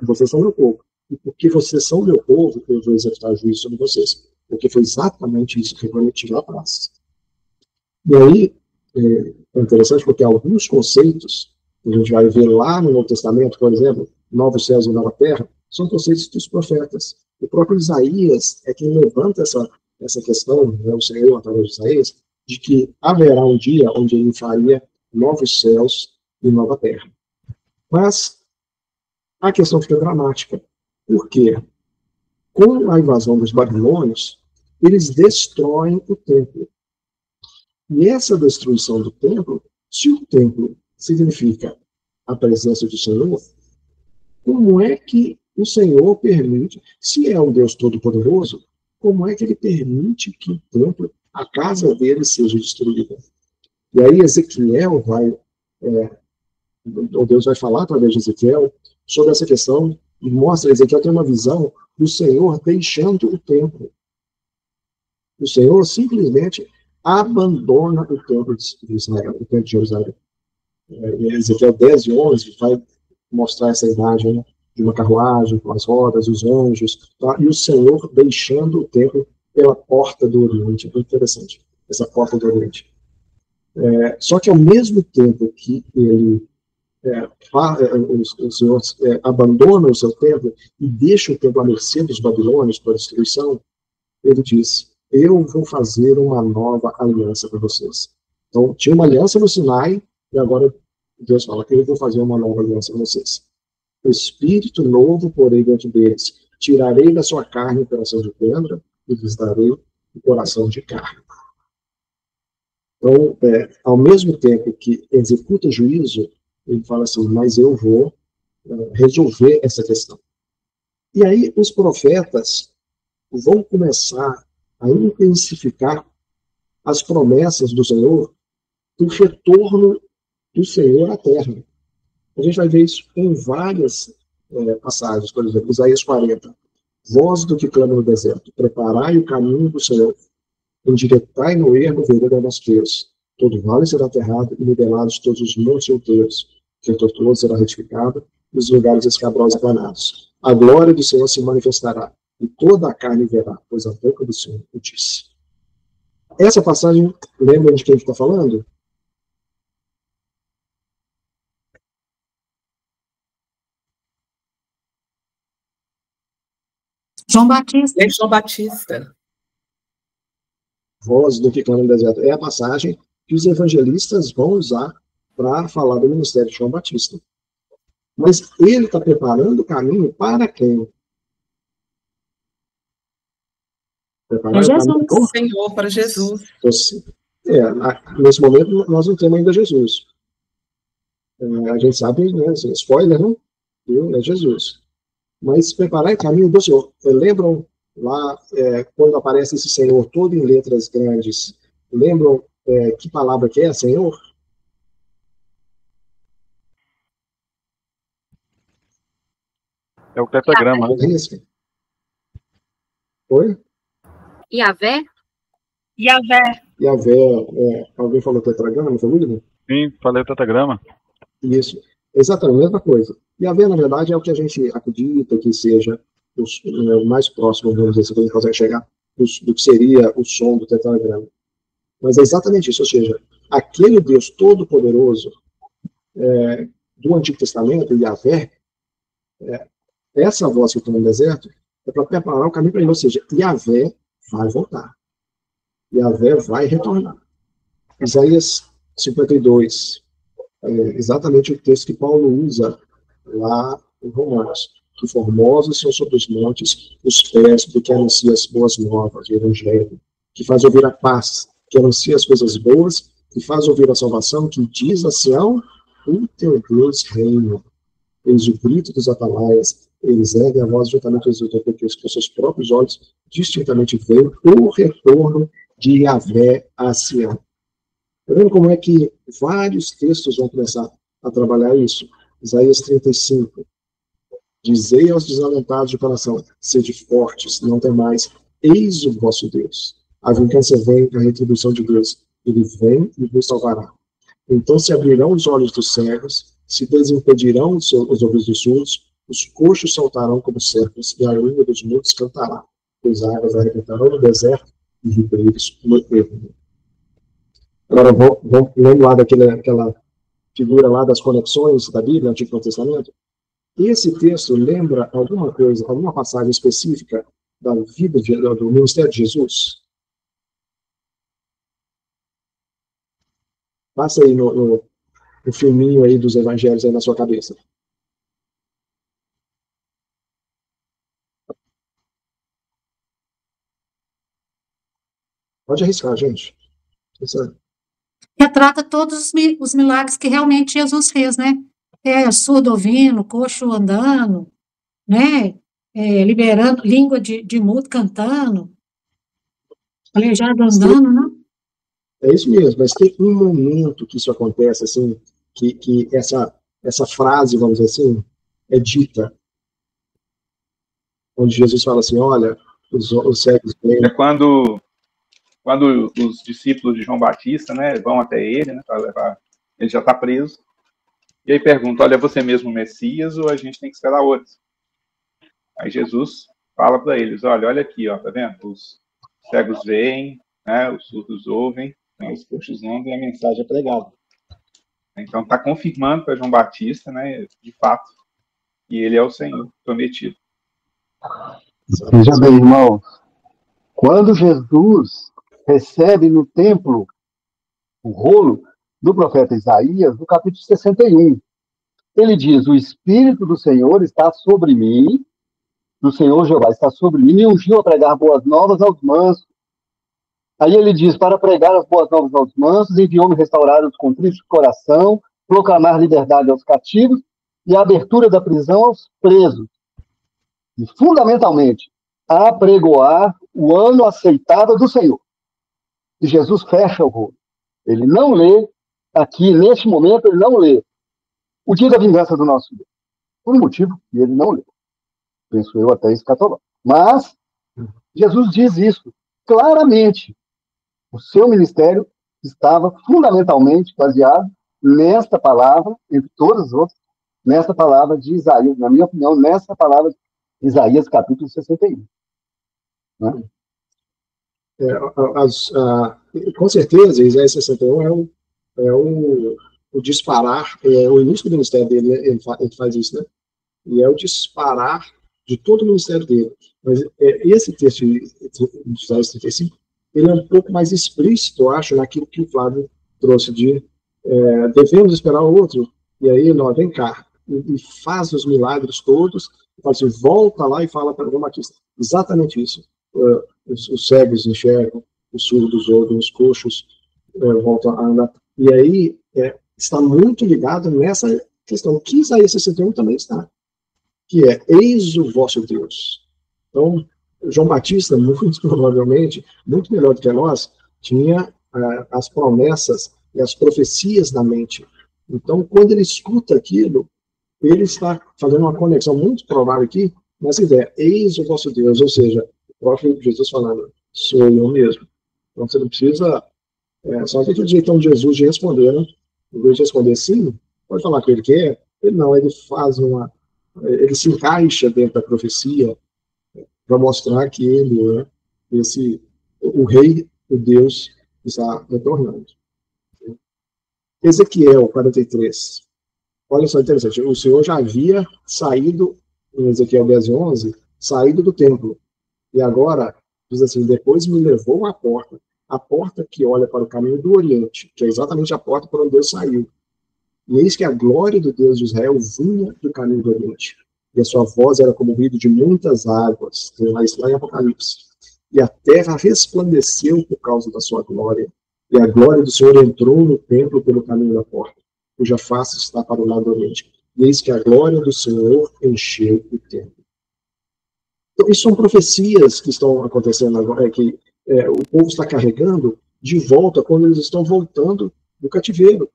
vocês são meu povo. E porque vocês são meu povo, eu vou executar juízo sobre vocês. Porque foi exatamente isso que eu prometi lá atrás. E aí, é interessante porque alguns conceitos que a gente vai ver lá no Novo Testamento, por exemplo, novos céus e nova terra, são conceitos dos profetas. O próprio Isaías é quem levanta essa questão, né, o Senhor, através de Isaías, de que haverá um dia onde ele faria novos céus e nova terra. Mas a questão fica dramática. Por quê? Com a invasão dos babilônios, eles destroem o templo. E essa destruição do templo, se o templo significa a presença do Senhor, como é que o Senhor permite, se é um Deus todo-poderoso, como é que ele permite que o templo, a casa dele, seja destruída? E aí Ezequiel ou Deus vai falar através de Ezequiel sobre essa questão e mostra, Ezequiel tem uma visão do Senhor deixando o templo. O Senhor simplesmente abandona o templo de Israel, o templo de Jerusalém. Ezequiel 10 e 11 vai mostrar essa imagem, né, de uma carruagem com as rodas, os anjos, tá? E o Senhor deixando o templo pela porta do Oriente. É muito interessante, essa porta do Oriente. Só que ao mesmo tempo que ele o Senhor abandona o seu templo e deixa o templo à mercê dos babilônios para a destruição, ele diz, eu vou fazer uma nova aliança para vocês. Então, tinha uma aliança no Sinai, e agora Deus fala, eu vou fazer uma nova aliança para vocês. O espírito novo porei dentro deles. Tirarei da sua carne o coração de pedra e lhes darei o coração de carne. Então, ao mesmo tempo que executa juízo, ele fala assim, mas eu vou resolver essa questão. E aí os profetas vão começar a intensificar as promessas do Senhor do retorno do Senhor à terra. A gente vai ver isso em várias passagens, por exemplo, Isaías 40. Voz do que clama no deserto, preparai o caminho do Senhor, endireitai no ermo vereda das Deus. Todo vale será aterrado e nivelados todos os montes outeiros, que o tortuoso será retificado e os lugares escabrosos aplanados. A glória do Senhor se manifestará e toda a carne verá, pois a boca do Senhor o disse. Essa passagem, lembra de quem está falando? João Batista. João Batista. Voz do que clama no deserto. É a passagem que os evangelistas vão usar para falar do ministério de João Batista. Mas ele está preparando o caminho para quem? Para Jesus. O Senhor, para Jesus. Nesse momento, nós não temos ainda Jesus. A gente sabe, né, spoiler, não? É Jesus. Mas preparar o caminho do Senhor. Lembram lá, quando aparece esse Senhor todo em letras grandes, lembram que palavra que é, Senhor? É o tetragrama. Oi? Yahvé? Alguém falou tetragrama, não foi William? Sim, falei o tetragrama. Isso. Exatamente, a mesma coisa. Yahvé, na verdade, é o que a gente acredita que seja o mais próximo, vamos dizer, se a gente consegue chegar, do que seria o som do tetragrama. Mas é exatamente isso, ou seja, aquele Deus todo-poderoso do Antigo Testamento, Yahvé, essa voz que está no deserto, é para preparar o caminho para ele, ou seja, Yahvé vai voltar. Yahvé vai retornar. Isaías 52, exatamente o texto que Paulo usa lá em Romanos, que formosos são sobre os montes os pés do que anuncia as boas novas, o evangelho, que faz ouvir a paz, que anuncia as coisas boas, que faz ouvir a salvação, que diz a Sião, o teu Deus reina. Eis o grito dos atalaias, eles erguem a voz juntamente aos outros, porque os seus próprios olhos distintamente veem o retorno de Yahvé a Sião. Está vendo como é que vários textos vão começar a trabalhar isso? Isaías 35. Dizei aos desalentados de coração, sede fortes, não temais, eis o vosso Deus. A vingança vem, a retribuição de Deus. Ele vem e vos salvará. Então se abrirão os olhos dos cegos, se desimpedirão os ouvidos dos surdos, os coxos saltarão como serpes, e a língua dos mudos cantará. As águas arrebentarão no deserto e ribeiros no ermo. Agora, vamos lá daquela figura lá das conexões da Bíblia, Antigo Testamento. Esse texto lembra alguma coisa, alguma passagem específica da vida do ministério de Jesus? Passa aí no filminho aí dos evangelhos aí na sua cabeça. Pode arriscar, gente. Retrata todos os milagres que realmente Jesus fez, né? Surdo ouvindo, coxo andando, né? Liberando, língua de mudo cantando, aleijado andando, né? É isso mesmo, mas tem um momento que isso acontece, assim, que essa frase, vamos dizer assim, é dita, onde Jesus fala assim, olha, os cegos vêm. É quando os discípulos de João Batista, né, vão até ele, né, para levar, ele já está preso, e aí pergunta, olha, é você mesmo o Messias ou a gente tem que esperar outros? Aí Jesus fala para eles, olha aqui, ó, tá vendo? Os cegos veem, né, os surdos ouvem, né, os coxos andam e a mensagem é pregada. Então está confirmando para João Batista, né, de fato, que ele é o Senhor prometido. Veja bem, irmãos, quando Jesus recebe no templo o rolo do profeta Isaías, no capítulo 61, ele diz, o Espírito do Senhor está sobre mim, do Senhor Jeová está sobre mim, me ungiu a pregar boas novas aos mansos. Aí ele diz, para pregar as boas novas aos mansos, enviou-me restaurar os contritos de coração, proclamar liberdade aos cativos e a abertura da prisão aos presos. E, fundamentalmente, apregoar o ano aceitável do Senhor. E Jesus fecha o rolo. Ele não lê, aqui, neste momento, ele não lê o dia da vingança do nosso Deus. Por um motivo que ele não lê. Penso eu até escatológico. Mas, Jesus diz isso claramente. O seu ministério estava fundamentalmente baseado nesta palavra, entre todas as outras, nessa palavra de Isaías, na minha opinião, nessa palavra de Isaías, capítulo 61. Né? Com certeza, Isaías 61 é o disparar, o início do ministério dele, ele faz isso, né? E é o disparar de todo o ministério dele. Mas esse texto de Isaías 35, ele é um pouco mais explícito, eu acho, naquilo que o Flávio trouxe de devemos esperar o outro, e aí, não, vem cá, e faz os milagres todos, e fala assim, volta lá e fala para João Batista. Exatamente isso. Os cegos enxergam, os surdos ouvem, os coxos voltam a andar. E aí, está muito ligado nessa questão, que Isaías 61 também está, que é, eis o vosso Deus. Então, João Batista, muito provavelmente, muito melhor do que nós, tinha as promessas e as profecias na mente. Então, quando ele escuta aquilo, ele está fazendo uma conexão muito provável aqui, nessa ideia, eis o vosso Deus, ou seja, o próprio Jesus falando, sou eu mesmo. Então, você não precisa, só tem que o jeitão de Jesus de responder, né? Em vez de responder sim, pode falar que ele quer, ele não, ele faz ele se encaixa dentro da profecia, para mostrar que ele é o rei, o Deus que está retornando. Ezequiel 43. Olha só, interessante. O Senhor já havia saído, em Ezequiel 10:11, saído do templo. E agora, diz assim, depois me levou à porta que olha para o caminho do Oriente, que é exatamente a porta por onde Deus saiu. E eis que a glória do Deus de Israel vinha do caminho do Oriente. E a sua voz era como o ruído de muitas águas, lá em Apocalipse. E a terra resplandeceu por causa da sua glória. E a glória do Senhor entrou no templo pelo caminho da porta, cuja face está para o lado do oriente. E eis que a glória do Senhor encheu o templo. Então, isso são profecias que estão acontecendo agora, que o povo está carregando de volta quando eles estão voltando do cativeiro.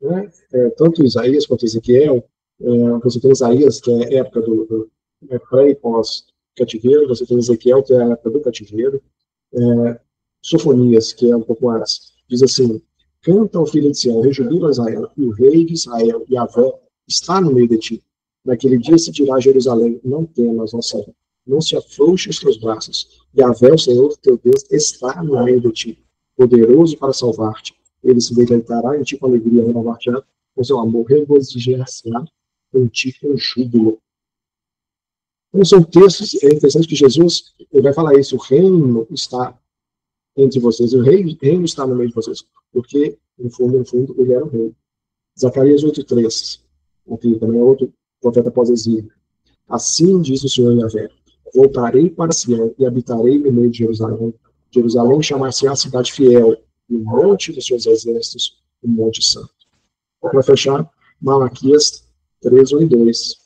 Né? Tanto Isaías quanto Ezequiel, você tem Isaías, que é a época do pré e pós-cativeiro, você tem Ezequiel, que é a época do cativeiro, Sofonias, que é um pouco mais, diz assim, Canta ao filho de Sião, rejubila Israel, e o rei de Israel, Yahvé, está no meio de ti. Naquele dia se dirá a Jerusalém, não temas, não se afrouxe os teus braços. Yahvé, o Senhor teu Deus, está no meio de ti, poderoso para salvar-te. Ele se deleitará em ti com alegria, renovar-te com seu amor, regozijar-se em ti com júbilo. Então, são textos, é interessante que Jesus ele vai falar isso, o reino está entre vocês, o reino está no meio de vocês, porque, no fundo, ele era o rei. Zacarias 8:3, aqui também é outro profeta pós-exílio. Assim diz o Senhor Yahvé, voltarei para Sião e habitarei no meio de Jerusalém. Jerusalém chamar-se-á cidade fiel, e o monte dos seus exércitos, o monte santo. Para fechar, Malaquias 3:1-2.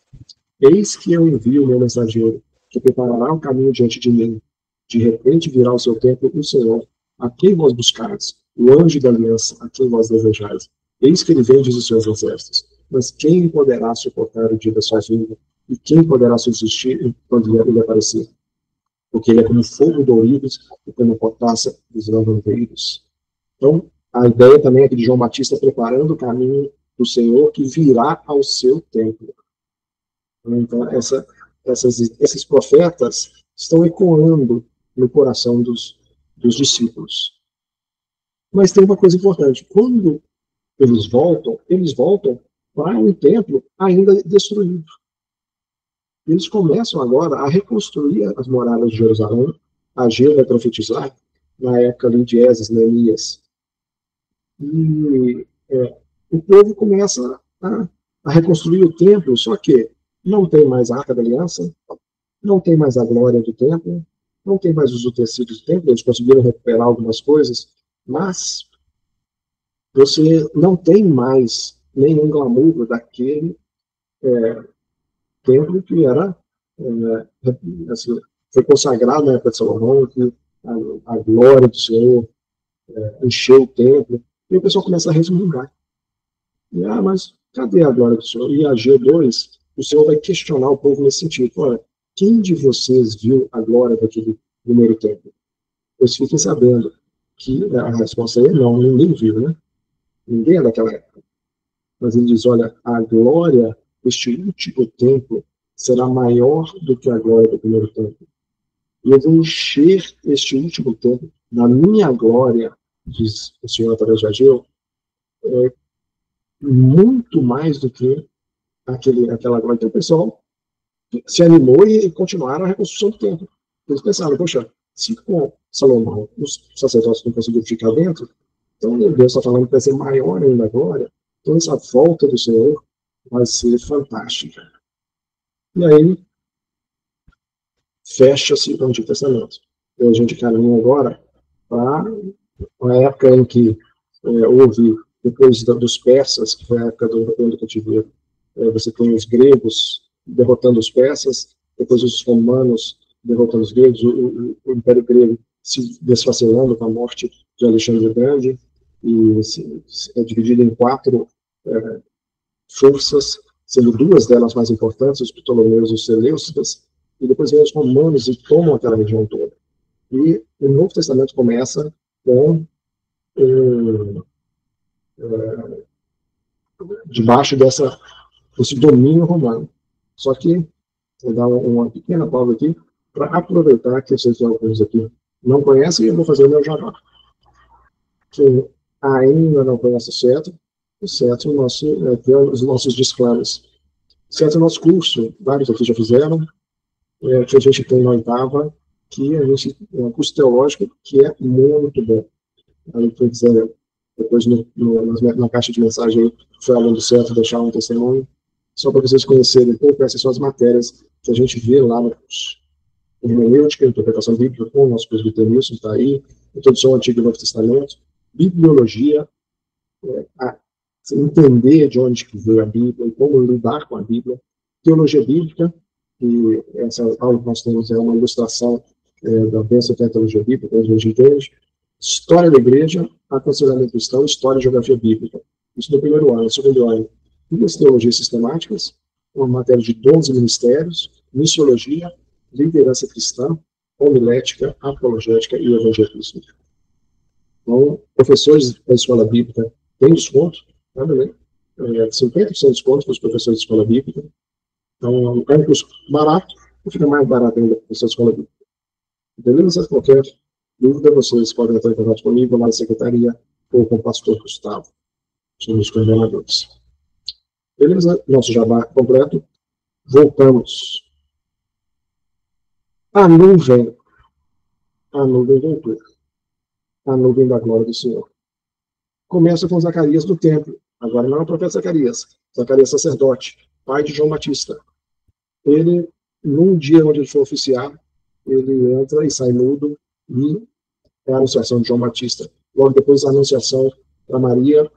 Eis que eu envio o meu mensageiro, que preparará o caminho diante de mim. De repente virá ao seu tempo o Senhor, a quem vós buscares, o anjo da aliança, a quem vós desejais. Eis que ele vem, diz os seus exércitos. Mas quem poderá suportar o dia da sua vinda? E quem poderá subsistir quando ele aparecer? Porque ele é como fogo do ourives e como potassa dos lavandeiros. Então, a ideia também é de João Batista preparando o caminho do Senhor que virá ao seu templo. Então, esses profetas estão ecoando no coração dos discípulos. Mas tem uma coisa importante. Quando eles voltam para um templo ainda destruído. Eles começam agora a reconstruir as moradas de Jerusalém. Ageu vai profetizar na época ali de Esdras, Neemias. E o povo começa a reconstruir o templo, só que não tem mais a Arca da Aliança, não tem mais a glória do templo, não tem mais os utensílios do templo, eles conseguiram recuperar algumas coisas, mas você não tem mais nenhum glamour daquele templo que era assim, foi consagrado na época de Salomão, que a glória do Senhor encheu o templo, e o pessoal começa a resmungar. Mas cadê a glória do Senhor? E Ageu 2, o Senhor vai questionar o povo nesse sentido. Olha, quem de vocês viu a glória daquele primeiro templo? Pois fiquem sabendo que a resposta é não, ninguém viu, né? Ninguém é daquela época. Mas ele diz, olha, a glória deste último templo será maior do que a glória do primeiro templo. E eu vou encher este último templo na minha glória, diz o Senhor através de Ageu, muito mais do que aquela glória. Então o pessoal se animou e continuaram a reconstrução do templo. Eles pensaram, poxa, se com Salomão os sacerdotes não conseguiram ficar dentro, então Deus está falando que vai ser maior ainda a glória, então essa volta do Senhor vai ser fantástica. E aí, fecha-se o Antigo Testamento. E a gente caminha agora para a época em que houve, depois dos persas, que foi a época do cativeiro, você tem os gregos derrotando os persas, depois os romanos derrotando os gregos, o Império Grego se desfacelando com a morte de Alexandre o Grande, e é dividido em 4 forças, sendo 2 delas mais importantes, os Ptolomeus e os Seleucidas, e depois vem os romanos e tomam aquela região toda. E o Novo Testamento começa com debaixo desse domínio romano. Só que vou dar uma pequena pausa aqui para aproveitar que vocês alguns aqui não conhecem, e eu vou fazer o meu jabá. Quem ainda não conhece o CETO, os nossos disclaimers. O CETO é o nosso curso, vários aqui já fizeram, que a gente tem na 8ª, que a gente é um curso teológico que é muito bom. Aí, quem quiser, depois na caixa de mensagem aí, foi aluno do CETO, deixar um testemunho, só para vocês conhecerem um pouco, essas são as matérias que a gente vê lá no curso. Hermenêutica, interpretação bíblica, com o nosso presbítero Nilson, está aí, introdução ao Antigo e Novo Testamento, bibliologia, entender de onde que veio a Bíblia e como lidar com a Bíblia, teologia bíblica, e essa aula que nós temos é uma ilustração da bênção que é a teologia bíblica, que a gente entende, história da igreja, aconselhamento cristão, história e geografia bíblica. Isso no primeiro ano. No segundo ano, 2 teologias sistemáticas, uma matéria de 12 ministérios, missiologia, liderança cristã, homilética, apologética e evangelismo. Então, professores da escola bíblica têm desconto, tá, beleza? 50% de desconto para os professores de escola bíblica. Então, é um curso barato, e fica mais barato ainda para o professor de escola bíblica. Beleza? Qualquer dúvida, vocês podem entrar em contato comigo lá na secretaria ou com o pastor Gustavo. Somos coordenadores. Beleza? Nosso jabá completo. Voltamos. A nuvem voltou. A nuvem da glória do Senhor. Começa com Zacarias do templo. Agora não é o profeta Zacarias. Zacarias sacerdote, pai de João Batista. Ele, num dia onde ele for oficiar, ele entra e sai mudo, e é a anunciação de João Batista. Logo depois, a anunciação para Maria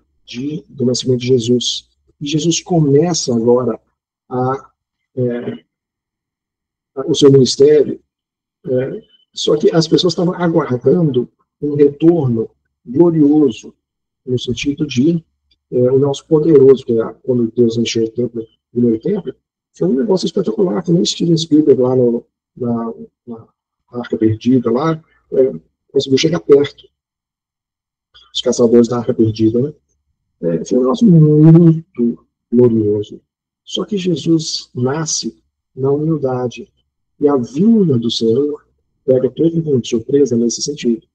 do nascimento de Jesus. E Jesus começa agora o seu ministério, só que as pessoas estavam aguardando um retorno glorioso, no sentido de o nosso poderoso, que quando Deus encheu o templo, o primeiro templo, foi um negócio espetacular, que nem Steven Spielberg lá na Arca Perdida, lá, conseguiu chegar perto. Os caçadores da Arca Perdida, né? Foi um negócio muito glorioso. Só que Jesus nasce na humildade. E a vinda do Senhor pega todo mundo de surpresa nesse sentido.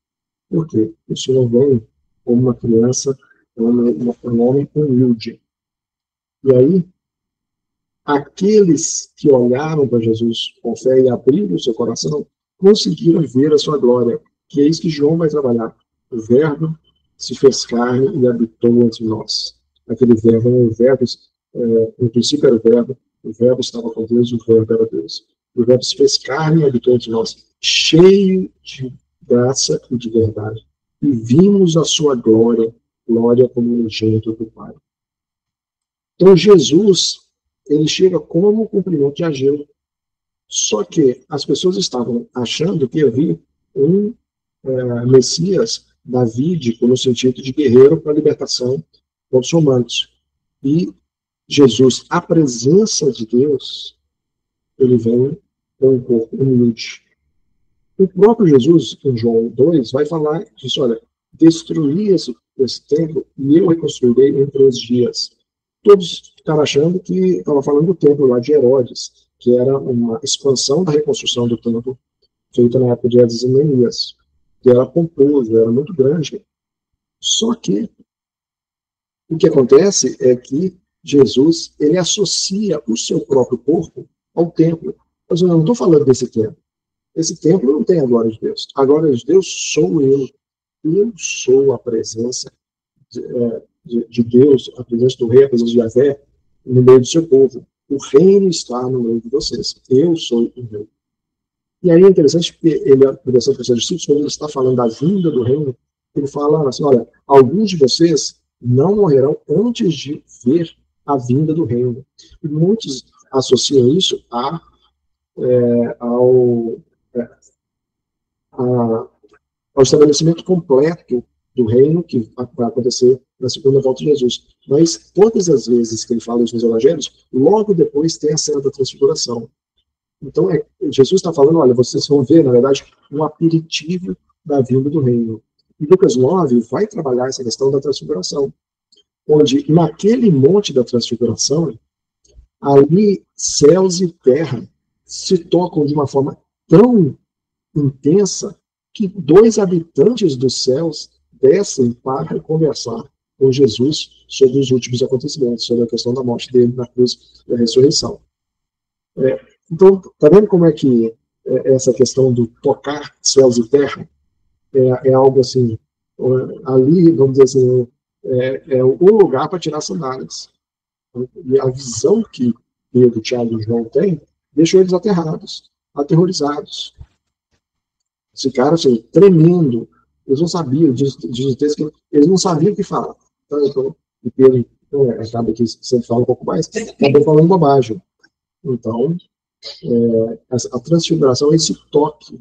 Por quê? O Senhor vem como uma criança, um homem humilde. E aí, aqueles que olharam para Jesus com fé e abriram o seu coração, conseguiram ver a sua glória, que é isso que João vai trabalhar. O Verbo se fez carne e habitou entre nós. Aquele verbo, no princípio era o verbo estava com Deus, o verbo era Deus. O verbo se fez carne e habitou entre nós, cheio de graça e de verdade. E vimos a sua glória como unigênito do Pai. Então Jesus, ele chega como cumprimento de Ageu. Só que as pessoas estavam achando que havia um Messias davídico, no sentido de guerreiro para a libertação contra os romanos. E Jesus, a presença de Deus, ele vem com um corpo humilde. O próprio Jesus, em João 2, vai falar disso, olha, destruí esse templo e eu reconstruirei em 3 dias. Todos ficaram achando que estava falando do templo lá de Herodes, que era uma expansão da reconstrução do templo, feita na época de Esdras e Neemias, que era pomposo, era muito grande. Só que o que acontece é que Jesus, ele associa o seu próprio corpo ao templo. Mas eu não estou falando desse templo. Esse templo não tem a glória de Deus. A glória de Deus sou eu. Eu sou a presença de Deus, a presença do Rei, a presença de Yahvé, no meio do seu povo. O reino está no meio de vocês. Eu sou o rei. E aí é interessante que ele, na versão dos discípulos, quando ele está falando da vinda do reino, ele fala assim, olha, alguns de vocês não morrerão antes de ver a vinda do reino. E muitos associam isso ao estabelecimento completo do reino que vai acontecer na segunda volta de Jesus. Mas todas as vezes que ele fala isso nos evangelhos, logo depois tem a cena da transfiguração. Então, Jesus está falando, olha, vocês vão ver, na verdade, um aperitivo da vinda do reino. E Lucas 9 vai trabalhar essa questão da transfiguração, onde naquele monte da transfiguração, ali céus e terra se tocam de uma forma tão intensa que 2 habitantes dos céus descem para conversar com Jesus sobre os últimos acontecimentos, sobre a questão da morte dele na cruz e a ressurreição. Então, está vendo como é que essa questão do tocar céus e terra é algo assim, ali, vamos dizer assim, é o lugar para tirar sandálias. E a visão que Pedro, Tiago e João têm deixou eles aterrorizados. Ficaram assim, tremendo. Eles não sabiam, diz o texto que eles não sabiam o que falar. Então, e Pedro acaba que sempre fala um pouco mais, acabou falando bobagem. Então, a transfiguração é esse toque.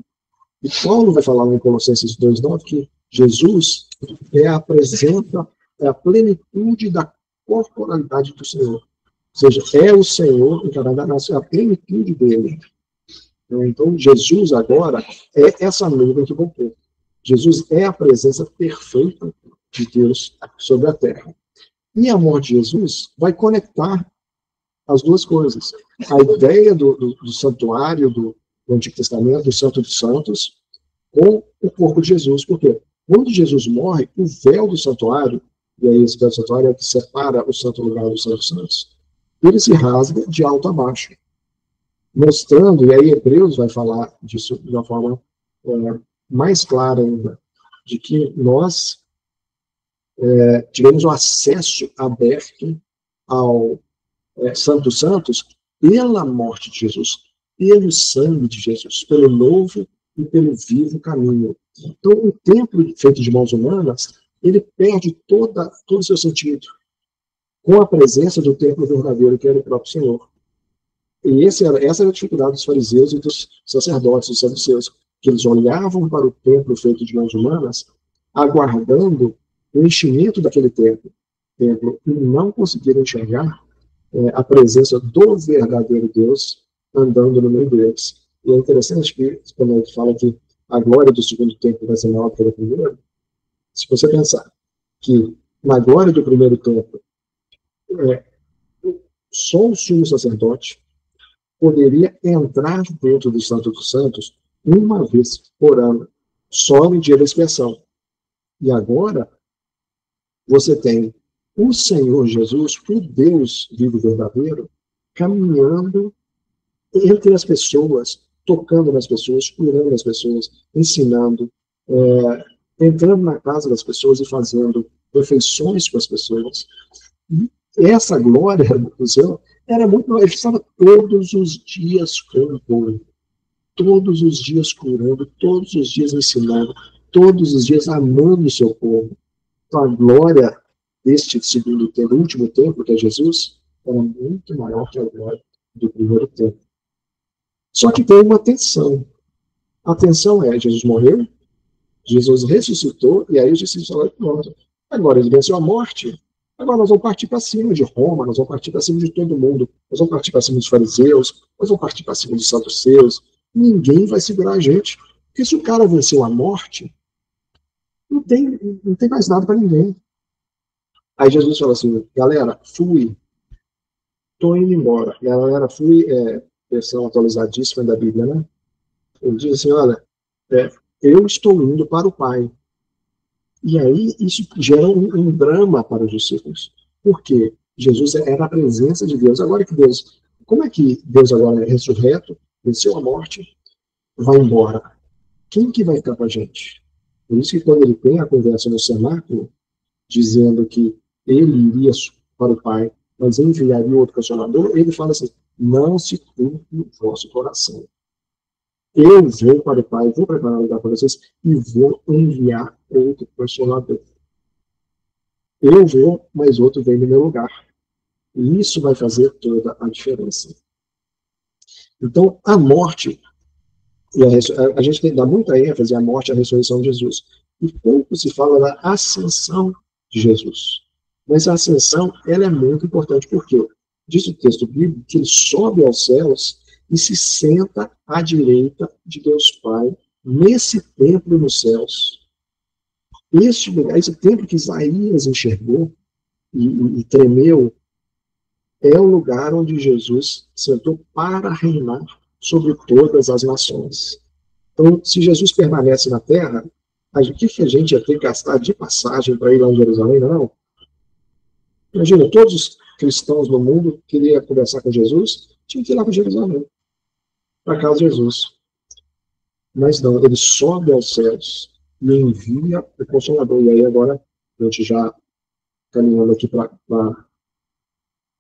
E Paulo vai falar em Colossenses 2,9 que Jesus é a presença, é a plenitude da corporalidade do Senhor. Ou seja, é o Senhor encarnado, é a plenitude dele. Então, Jesus agora é essa nuvem que voltou. Jesus é a presença perfeita de Deus sobre a terra. E a morte de Jesus vai conectar as duas coisas. A ideia do santuário do Antigo Testamento, do Santo dos Santos, com o corpo de Jesus. Por quê? Quando Jesus morre, o véu do santuário, e aí esse véu do santuário é o que separa o santo lugar do Santo dos Santos, ele se rasga de alto a baixo, mostrando, e aí Hebreus vai falar disso de uma forma mais clara ainda, de que nós tivemos o acesso aberto ao Santo dos Santos pela morte de Jesus, pelo sangue de Jesus, pelo novo e pelo vivo caminho. Então, o templo feito de mãos humanas, ele perde todo o seu sentido com a presença do templo verdadeiro, que era o próprio Senhor. E essa era a dificuldade dos fariseus e dos sacerdotes, dos saduceus, que eles olhavam para o templo feito de mãos humanas, aguardando o enchimento daquele templo, e não conseguiram enxergar a presença do verdadeiro Deus andando no meio deles. E é interessante que, quando ele fala que a glória do segundo templo vai ser maior que a do primeiro, se você pensar que na glória do primeiro templo, só o sumo sacerdote poderia entrar dentro do Santo dos Santos uma vez por ano, só no dia da expiação. E agora, você tem o Senhor Jesus, o Deus vivo e verdadeiro, caminhando entre as pessoas, tocando nas pessoas, curando as pessoas, ensinando, entrando na casa das pessoas e fazendo refeições com as pessoas. E essa glória do Senhor era muito. Ele estava todos os dias com o povo, todos os dias curando, todos os dias ensinando, todos os dias amando o seu povo. Então, a glória deste segundo templo, último templo, que é Jesus, era muito maior que a glória do primeiro templo. Só que tem uma tensão. A tensão é: Jesus morreu, Jesus ressuscitou, e aí os discípulos falaram: pronto, agora ele venceu a morte, agora nós vamos partir para cima de Roma, nós vamos partir para cima de todo mundo, nós vamos partir para cima dos fariseus, nós vamos partir para cima dos saduceus, ninguém vai segurar a gente. Porque se o cara venceu a morte, não tem mais nada para ninguém. Aí Jesus falou assim: galera, tô indo embora. Galera, versão atualizadíssima da Bíblia, né? Ele diz assim: olha, eu estou indo para o Pai. E aí isso gera um drama para os discípulos. Porque Jesus era a presença de Deus. Agora que Deus, como é que Deus agora é ressurreto, venceu a morte, vai embora? Quem que vai ficar com a gente? Por isso que quando ele tem a conversa no cenáculo, dizendo que ele iria para o Pai, mas enviaria outro Consolador, ele fala assim: não se turbe o vosso coração. Eu vou para o Pai, vou preparar um lugar para vocês e vou enviar outro Consolador. Eu vou, mas outro vem no meu lugar. E isso vai fazer toda a diferença. Então, a morte, a gente dá muita ênfase à morte e à ressurreição de Jesus. E pouco se fala da ascensão de Jesus. Mas a ascensão, ela é muito importante, porque diz o texto bíblico que ele sobe aos céus e se senta à direita de Deus Pai, nesse templo nos céus. Este lugar, esse templo que Isaías enxergou e tremeu, é o lugar onde Jesus sentou para reinar sobre todas as nações. Então, se Jesus permanece na terra, o que a gente ia ter que gastar de passagem para ir lá em Jerusalém? Não. Imagina, todos os cristãos no mundo queriam conversar com Jesus, tinham que ir lá para Jerusalém, para casa de Jesus. Mas não, ele sobe aos céus e envia o Consolador. E aí agora, a gente já caminhando aqui para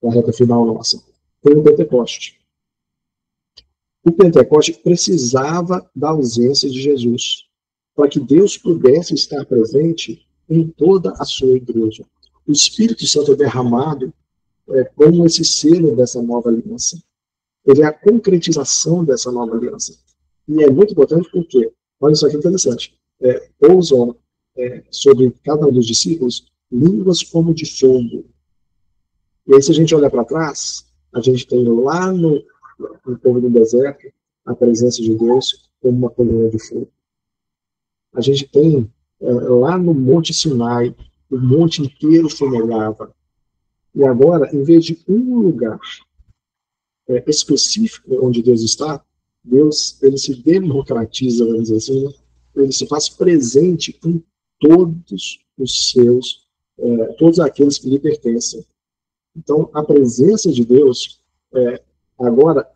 a reta final nossa, tem o Pentecoste. O Pentecoste precisava da ausência de Jesus, para que Deus pudesse estar presente em toda a sua igreja. O Espírito Santo é derramado como esse selo dessa nova aliança. Ele é a concretização dessa nova aliança. E é muito importante porque, olha só que interessante, pousam sobre cada um dos discípulos línguas como de fogo. E aí, se a gente olhar para trás, a gente tem lá no povo do deserto a presença de Deus como uma coluna de fogo. A gente tem lá no Monte Sinai, o monte inteiro fumegava. E agora, em vez de um lugar específico onde Deus está, Deus ele se democratiza, vamos dizer assim, né? Ele se faz presente em todos os seus, todos aqueles que lhe pertencem. Então, a presença de Deus, agora,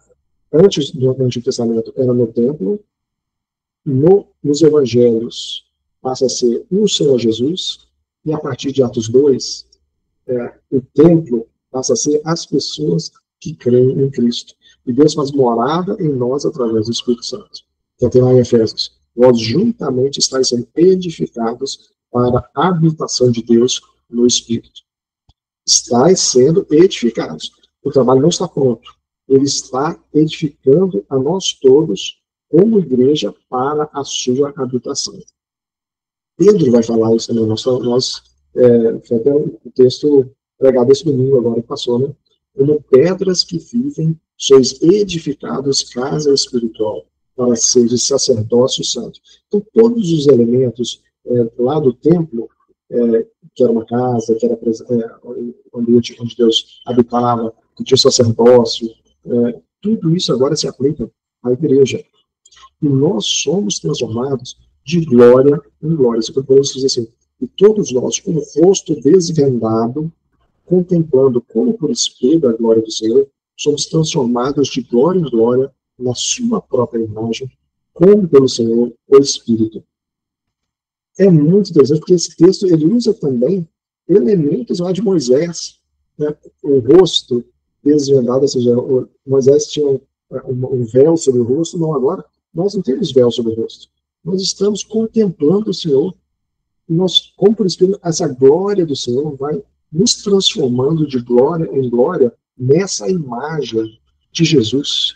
antes do Antigo Testamento, era no templo, nos evangelhos passa a ser o Senhor Jesus, e a partir de Atos 2, o templo passa a ser as pessoas que creem em Cristo. E Deus faz morada em nós através do Espírito Santo. Então tem lá em Efésios, vós juntamente estáis sendo edificados para a habitação de Deus no Espírito. Estáis sendo edificados. O trabalho não está pronto. Ele está edificando a nós todos como igreja para a sua habitação. Pedro vai falar isso também. Foi até o texto pregado esse domingo agora que passou, né? Como pedras que vivem, sois edificados casa espiritual, para ser de sacerdócio santo. Então, todos os elementos lá do templo, que era uma casa, que era o ambiente onde Deus habitava, que tinha o sacerdócio, tudo isso agora se aplica à igreja. E nós somos transformados de glória em glória. Isso que eu posso dizer assim. E todos nós, com o rosto desvendado, contemplando como por espelho a glória do Senhor, somos transformados de glória em glória na sua própria imagem, como pelo Senhor o Espírito. É muito interessante, porque esse texto ele usa também elementos lá de Moisés, né? O rosto desvendado, ou seja, Moisés tinha um véu sobre o rosto, não, agora nós não temos véu sobre o rosto. Nós estamos contemplando o Senhor, e nós, como por espelho, essa glória do Senhor vai nos transformando de glória em glória nessa imagem de Jesus.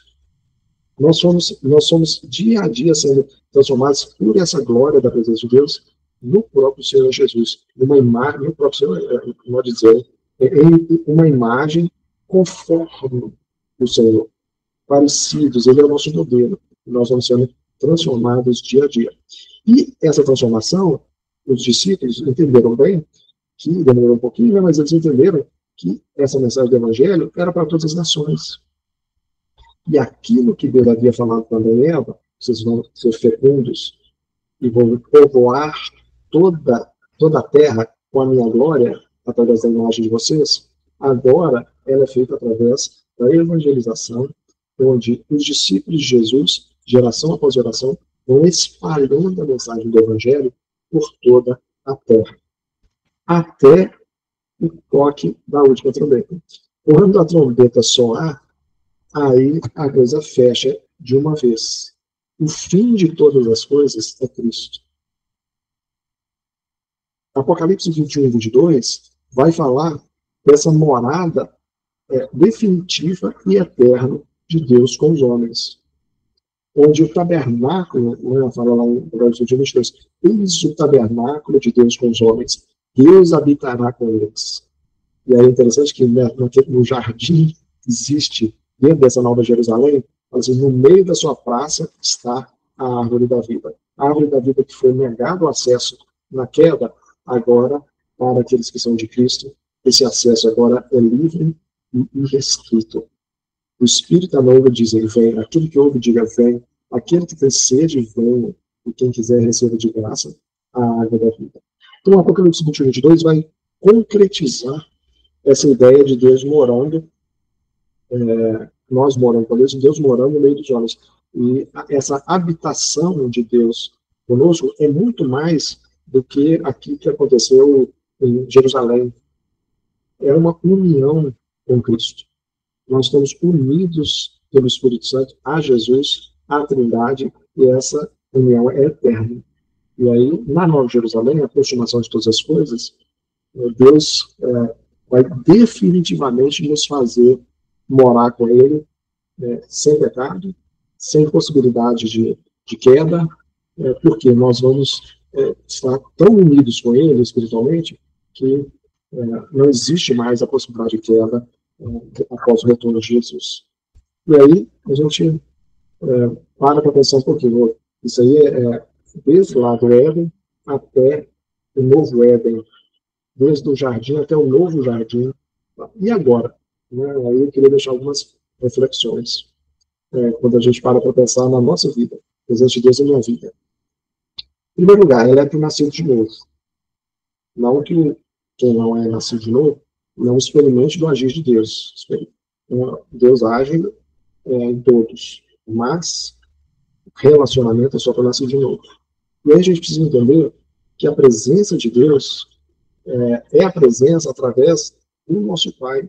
Nós somos dia a dia sendo transformados por essa glória da presença de Deus no próprio Senhor Jesus, numa imagem, no próprio Senhor, pode dizer, em uma imagem conforme o Senhor, parecidos, ele é o nosso modelo, nós vamos sendo transformados dia a dia. E essa transformação, os discípulos entenderam bem, que demorou um pouquinho, mas eles entenderam que essa mensagem do Evangelho era para todas as nações. E aquilo que Deus havia falado para Adão e Eva, vocês vão ser fecundos e vão povoar toda a terra com a minha glória, através da imagem de vocês, agora ela é feita através da evangelização, onde os discípulos de Jesus, geração após geração, vão espalhando a mensagem do Evangelho por toda a terra, até o toque da última trombeta. Quando a trombeta soar, aí a coisa fecha de uma vez. O fim de todas as coisas é Cristo. Apocalipse 21 e 22 vai falar dessa morada definitiva e eterna de Deus com os homens. Onde o tabernáculo, fala lá em Apocalipse 21 e 22, eis o tabernáculo de Deus com os homens. Deus habitará com eles. E aí é interessante que no jardim existe, dentro dessa Nova Jerusalém, assim, no meio da sua praça está a árvore da vida. A árvore da vida que foi negado o acesso na queda, agora, para aqueles que são de Cristo, esse acesso agora é livre e irrestrito. O Espírito da noiva diz, ele vem. Aquele que ouve, diga, vem. Aquele que tem sede, venha. E quem quiser, receba de graça a água da vida. Então, o Apocalipse 21 e 22 vai concretizar essa ideia de Deus morando, nós morando com Deus, e Deus morando no meio dos homens. E essa habitação de Deus conosco é muito mais do que aquilo que aconteceu em Jerusalém. É uma união com Cristo. Nós estamos unidos pelo Espírito Santo a Jesus, à Trindade, e essa união é eterna. E aí, na Nova Jerusalém, a consumação de todas as coisas, Deus vai definitivamente nos fazer morar com Ele sem pecado, sem possibilidade de queda, porque nós vamos estar tão unidos com Ele espiritualmente que não existe mais a possibilidade de queda após o retorno de Jesus. E aí a gente para pensar um pouquinho. Isso aí desde lá do Éden até o novo Éden, desde o jardim até o novo jardim. E agora? Né? Aí eu queria deixar algumas reflexões, quando a gente para pensar na nossa vida, a presença de Deus na minha vida. Em primeiro lugar, ele é para o nascido de novo. Não que quem não é nascido de novo não experimente do agir de Deus. Deus age em todos, mas o relacionamento é só para nascer de novo. E aí a gente precisa entender que a presença de Deus é a presença através do nosso Pai.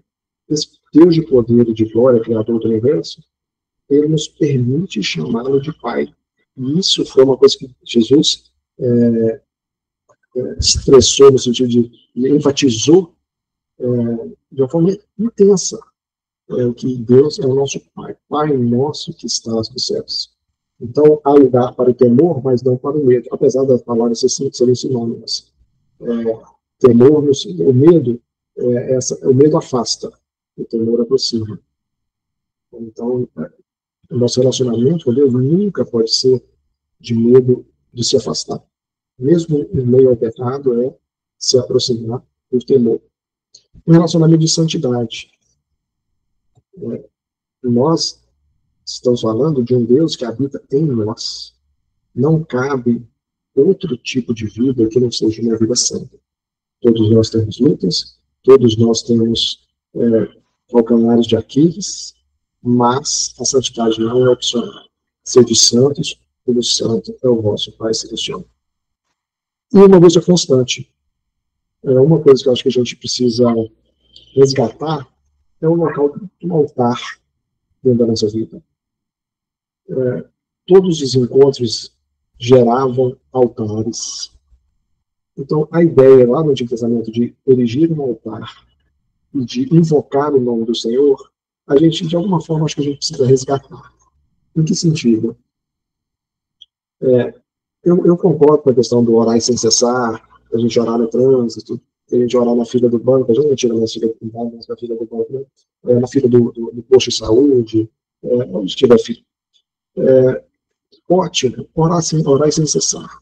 Esse Deus de poder e de glória, Criador do universo, ele nos permite chamá-lo de Pai. E isso foi uma coisa que Jesus expressou no sentido de enfatizou de uma forma intensa, que Deus é o nosso Pai, Pai nosso que estás nos céus. Então, há lugar para o temor, mas não para o medo, apesar das palavras serem sinônimas. Temor, o medo, o medo afasta, o temor aproxima. Então, o nosso relacionamento com Deus nunca pode ser de medo de se afastar. Mesmo em meio ao pecado, é se aproximar do temor. Um relacionamento de santidade. Nós estamos falando de um Deus que habita em nós. Não cabe outro tipo de vida que não seja uma vida santa. Todos nós temos lutas, todos nós temos calcanhares de Aquiles, mas a santidade não é opcional. Sede santos, como santo é o vosso Pai Celestial. E uma busca constante. Uma coisa que eu acho que a gente precisa resgatar é o local do altar dentro da nossa vida. Todos os encontros geravam altares. Então, a ideia lá no Antigo Testamento de erigir um altar e de invocar o nome do Senhor, a gente, de alguma forma, acho que a gente precisa resgatar. Em que sentido? Eu concordo com a questão do orar sem cessar, a gente orar no trânsito, a gente orar na fila do banco, a gente não tira na fila do banco, mas na fila do banco, né? Na fila do posto de saúde, onde tiver fila. Ótimo, orar sem cessar.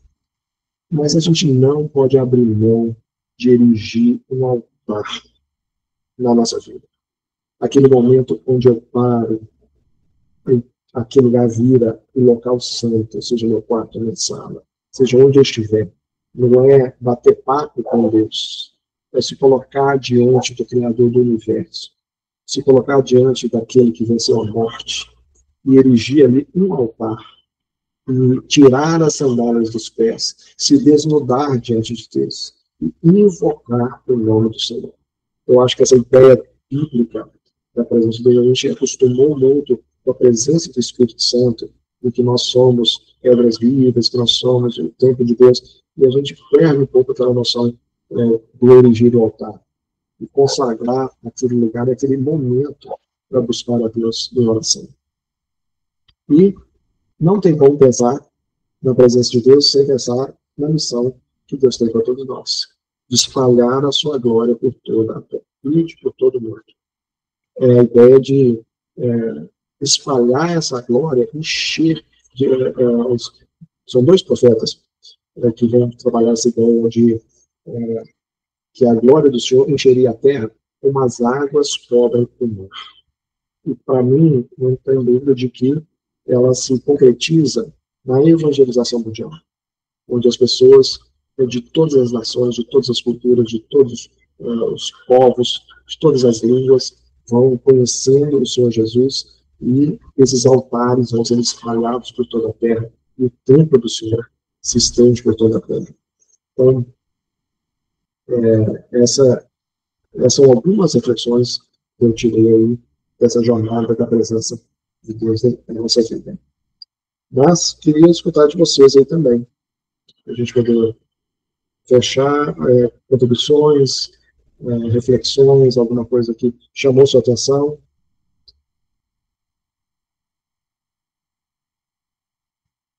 Mas a gente não pode abrir mão de erigir um altar na nossa vida. Aquele momento onde eu paro, aquele lugar vira o local santo, seja meu quarto, minha sala, seja onde eu estiver. Não é bater papo com Deus, é se colocar diante do Criador do universo, se colocar diante daquele que venceu a morte e erigir ali um altar, e tirar as sandálias dos pés, se desnudar diante de Deus e invocar o nome do Senhor. Eu acho que essa ideia bíblica da presença de Deus, a gente acostumou muito com a presença do Espírito Santo, e que nós somos pedras vivas, que nós somos o templo de Deus, e a gente perde um pouco aquela noção do erigir o altar, e consagrar aquele lugar, aquele momento para buscar a Deus em oração. E não tem como pensar na presença de Deus sem pensar na missão que Deus tem para todos nós, de espalhar a sua glória por toda a terra e por todo o mundo. A ideia de espalhar essa glória, encher são dois profetas que vão trabalhar essa ideia de que a glória do Senhor encheria a terra como as águas cobrem o mar. E para mim, não tem dúvida de que ela se concretiza na evangelização mundial, onde as pessoas de todas as nações, de todas as culturas, de todos os povos, de todas as línguas, vão conhecendo o Senhor Jesus, e esses altares vão sendo espalhados por toda a terra, e o templo do Senhor se estende por toda a terra. Então, essas são algumas reflexões que eu tirei aí dessa jornada da presença de Deus na nossa vida. Mas queria escutar de vocês aí também, a gente poder fechar contribuições, reflexões, alguma coisa que chamou sua atenção.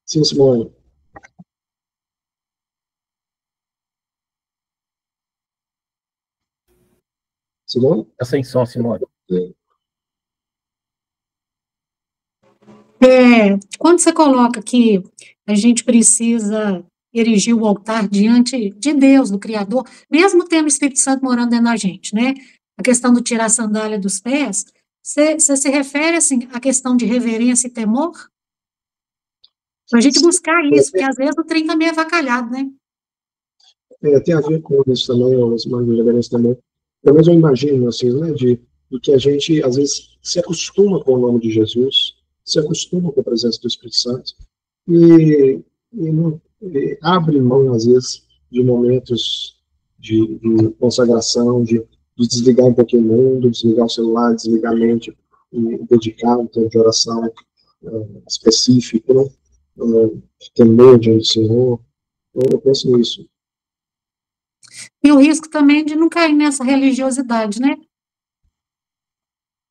Sim, Simone. Simone? Tá sem som, Simone. Quando você coloca que a gente precisa erigir o altar diante de Deus, do Criador, mesmo tendo o Espírito Santo morando dentro da gente, né? A questão do tirar a sandália dos pés, você se refere, assim, à questão de reverência e temor? Para a gente buscar isso, porque às vezes o trem também é avacalhado, né? Tem a ver com isso também, os irmãos de reverência também. Pelo menos eu imagino, assim, né, de que a gente, às vezes, se acostuma com o nome de Jesus, se acostuma com a presença do Espírito Santo, e abre mão, às vezes, de momentos de consagração, de desligar um pouquinho o mundo, desligar o celular, desligar a mente, e dedicar um tempo de oração específico, né? Temor diante do Senhor. Eu penso nisso. E o risco também de não cair nessa religiosidade, né?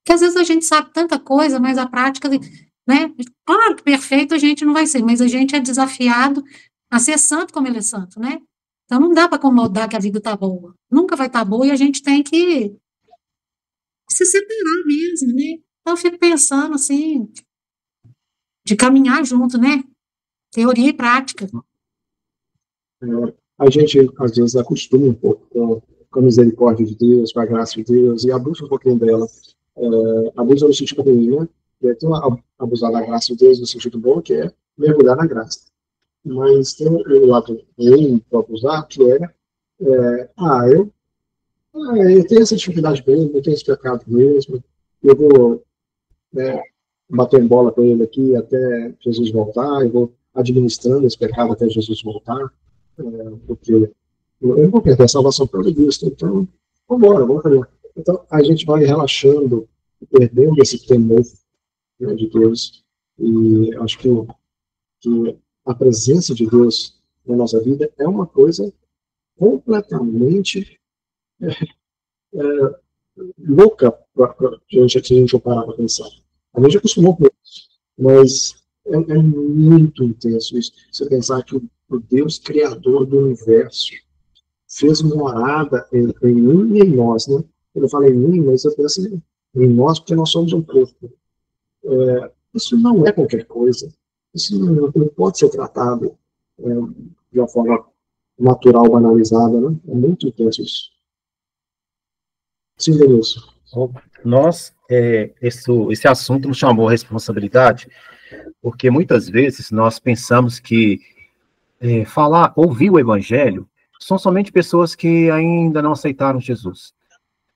Porque às vezes a gente sabe tanta coisa, mas a prática, né? Claro que perfeito a gente não vai ser, mas a gente é desafiado a ser santo como ele é santo, né? Então não dá para acomodar que a vida tá boa. Nunca vai estar boa e a gente tem que se separar mesmo, né? Então eu fico pensando assim, de caminhar junto, né? Teoria e prática. A gente, às vezes, acostuma um pouco com a misericórdia de Deus, com a graça de Deus, e abusa um pouquinho dela. Abusa no sentido ruim, né? Tem abusar da graça de Deus no sentido bom, que é mergulhar na graça. Mas tem o lado ruim para abusar, que eu tenho essa dificuldade mesmo, eu tenho esse pecado mesmo, eu vou bater bola com ele aqui até Jesus voltar, eu vou administrando esse pecado até Jesus voltar, porque eu não vou perder a salvação pelo Cristo, então vamos fazer. Então a gente vai relaxando, perdendo esse temor, né, de Deus, e acho que a presença de Deus na nossa vida é uma coisa completamente louca se a gente parar para pensar. A gente acostumou com isso, mas é muito intenso isso. Você pensar que o Deus criador do universo fez morada em mim e em nós, né? Eu não falo em mim, mas eu penso em nós porque nós somos um corpo. Isso não é qualquer coisa. Isso não pode ser tratado de uma forma natural, banalizada, né? É muito intenso isso. Sim, Denilson. Nós, esse assunto nos chamou a responsabilidade, porque muitas vezes nós pensamos que ouvir o Evangelho são somente pessoas que ainda não aceitaram Jesus.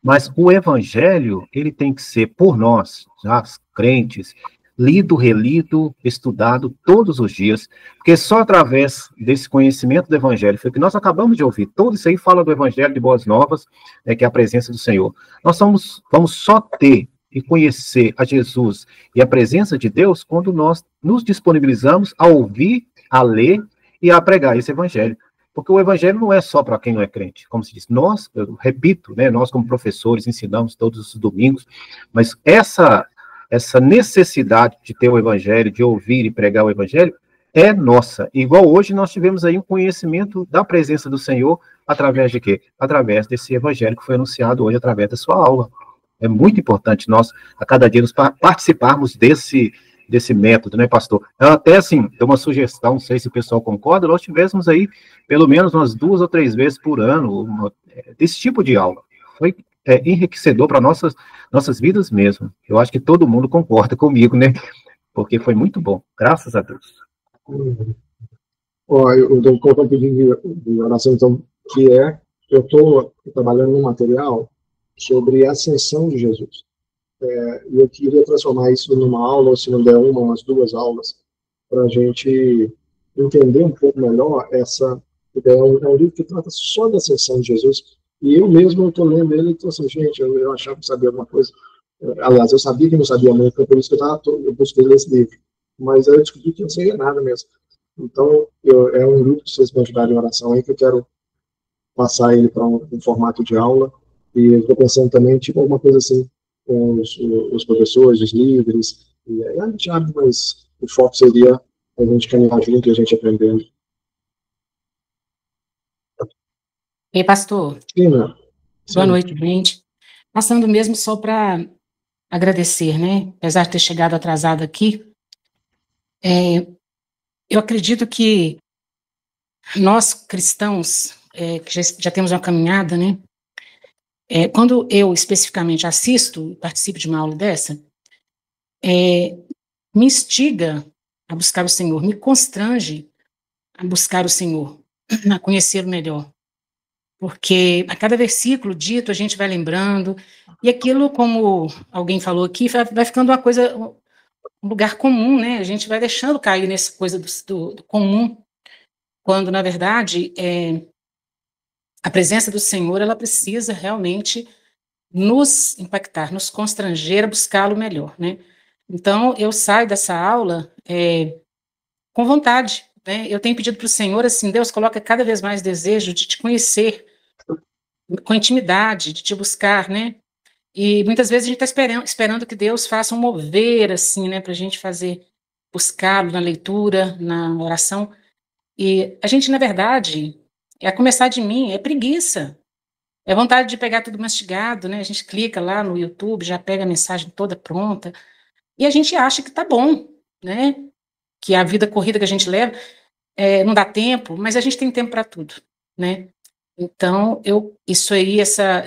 Mas o Evangelho, ele tem que ser por nós, já crentes, lido, relido, estudado todos os dias, porque só através desse conhecimento do Evangelho, foi o que nós acabamos de ouvir, tudo isso aí fala do Evangelho de Boas Novas, que é a presença do Senhor. Nós vamos só ter e conhecer a Jesus e a presença de Deus quando nós nos disponibilizamos a ouvir, a ler e a pregar esse Evangelho. Porque o Evangelho não é só para quem não é crente, como se diz. Nós, eu repito, né, nós como professores ensinamos todos os domingos, mas essa necessidade de ter o Evangelho, de ouvir e pregar o Evangelho, é nossa. Igual hoje nós tivemos aí um conhecimento da presença do Senhor, através de quê? Através desse Evangelho que foi anunciado hoje, através da sua aula. É muito importante nós, a cada dia, nos participarmos desse método, né, pastor? Eu até, assim, dou uma sugestão, não sei se o pessoal concorda, nós tivéssemos aí, pelo menos umas 2 ou 3 vezes por ano, desse tipo de aula. Foi enriquecedor para nossas vidas mesmo. Eu acho que todo mundo concorda comigo, né? Porque foi muito bom, graças a Deus. Eu dou um pedido de oração, então, eu estou trabalhando num material sobre a ascensão de Jesus. E eu queria transformar isso numa aula, ou se não der umas 2 aulas, para a gente entender um pouco melhor essa ideia. É um livro que trata só da ascensão de Jesus. E eu mesmo estou lendo ele e estou assim, gente, eu achava que sabia alguma coisa. Aliás, eu sabia que não sabia muito, então por isso que eu busquei ler esse livro. Mas eu descobri que não sabia nada mesmo. Então, é um livro que vocês me ajudarem em oração aí, que eu quero passar ele para um formato de aula. E eu estou pensando também, tipo, alguma coisa assim, com os professores, os líderes. E aí a gente abre, mas o foco seria a gente caminhar junto e a gente aprendendo. Ei, pastor. Sim, né? Boa noite, gente. Passando mesmo só para agradecer, né? Apesar de ter chegado atrasado aqui, Eu acredito que nós, cristãos, que já temos uma caminhada, né? Quando eu especificamente assisto e participo de uma aula dessa, me instiga a buscar o Senhor, me constrange a buscar o Senhor, a conhecê-lo melhor. Porque a cada versículo dito a gente vai lembrando, e aquilo, como alguém falou aqui, vai ficando uma coisa, um lugar comum, né? A gente vai deixando cair nessa coisa do comum, quando, na verdade, a presença do Senhor, ela precisa realmente nos impactar, nos constranger a buscá-lo melhor, né? Então, eu saio dessa aula com vontade, né? Eu tenho pedido para o Senhor, assim, Deus, coloca cada vez mais desejo de te conhecer, com intimidade, de te buscar, né? E muitas vezes a gente está esperando que Deus faça um mover, assim, né, para a gente buscá-lo na leitura, na oração. E a gente, na verdade, a começar de mim, é preguiça. É vontade de pegar tudo mastigado, né? A gente clica lá no YouTube, já pega a mensagem toda pronta, e a gente acha que tá bom, né? Que a vida corrida que a gente leva não dá tempo, mas a gente tem tempo para tudo, né? Então, isso aí, essa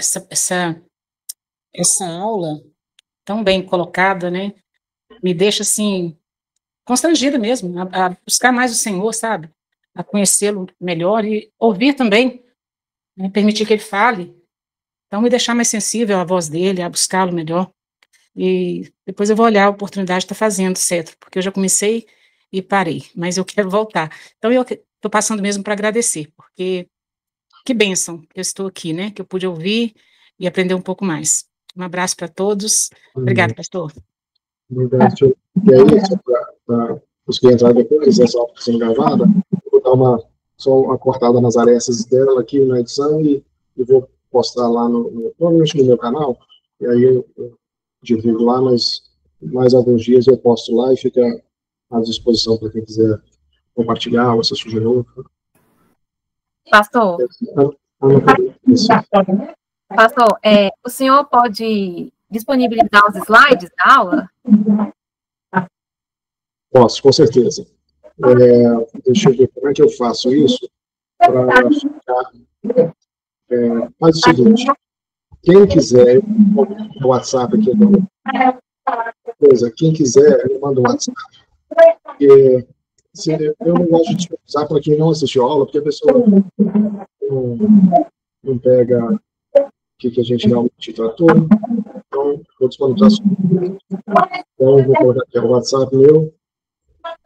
aula tão bem colocada, né? Me deixa, assim, constrangida mesmo, a buscar mais o Senhor, sabe? A conhecê-lo melhor e ouvir também, né? Permitir que ele fale. Então, me deixar mais sensível à voz dele, a buscá-lo melhor. E depois eu vou olhar a oportunidade de estar fazendo, certo? Porque eu já comecei e parei, mas eu quero voltar. Então, eu estou passando mesmo para agradecer, porque que bênção que eu estou aqui, né? Que eu pude ouvir e aprender um pouco mais. Um abraço para todos. Obrigada, pastor. Obrigado. E aí, só para os que entraram depois, essa aula sendo gravada, eu vou dar só uma cortada nas arestas dela aqui na edição e vou postar lá provavelmente no meu canal, e aí eu divulgo lá, mas mais alguns dias eu posto lá e fica à disposição para quem quiser compartilhar ou assistir de novo. Pastor, pastor, o senhor pode disponibilizar os slides da aula? Posso, com certeza. Deixa eu ver como é que eu faço isso para ficar... faz o seguinte, quem quiser, o WhatsApp aqui, quem quiser, eu mando o WhatsApp. Porque eu não gosto de usar para quem não assistiu a aula, porque a pessoa não pega o que a gente realmente tratou. Então, vou disponibilizar. Então, vou colocar aqui o WhatsApp meu,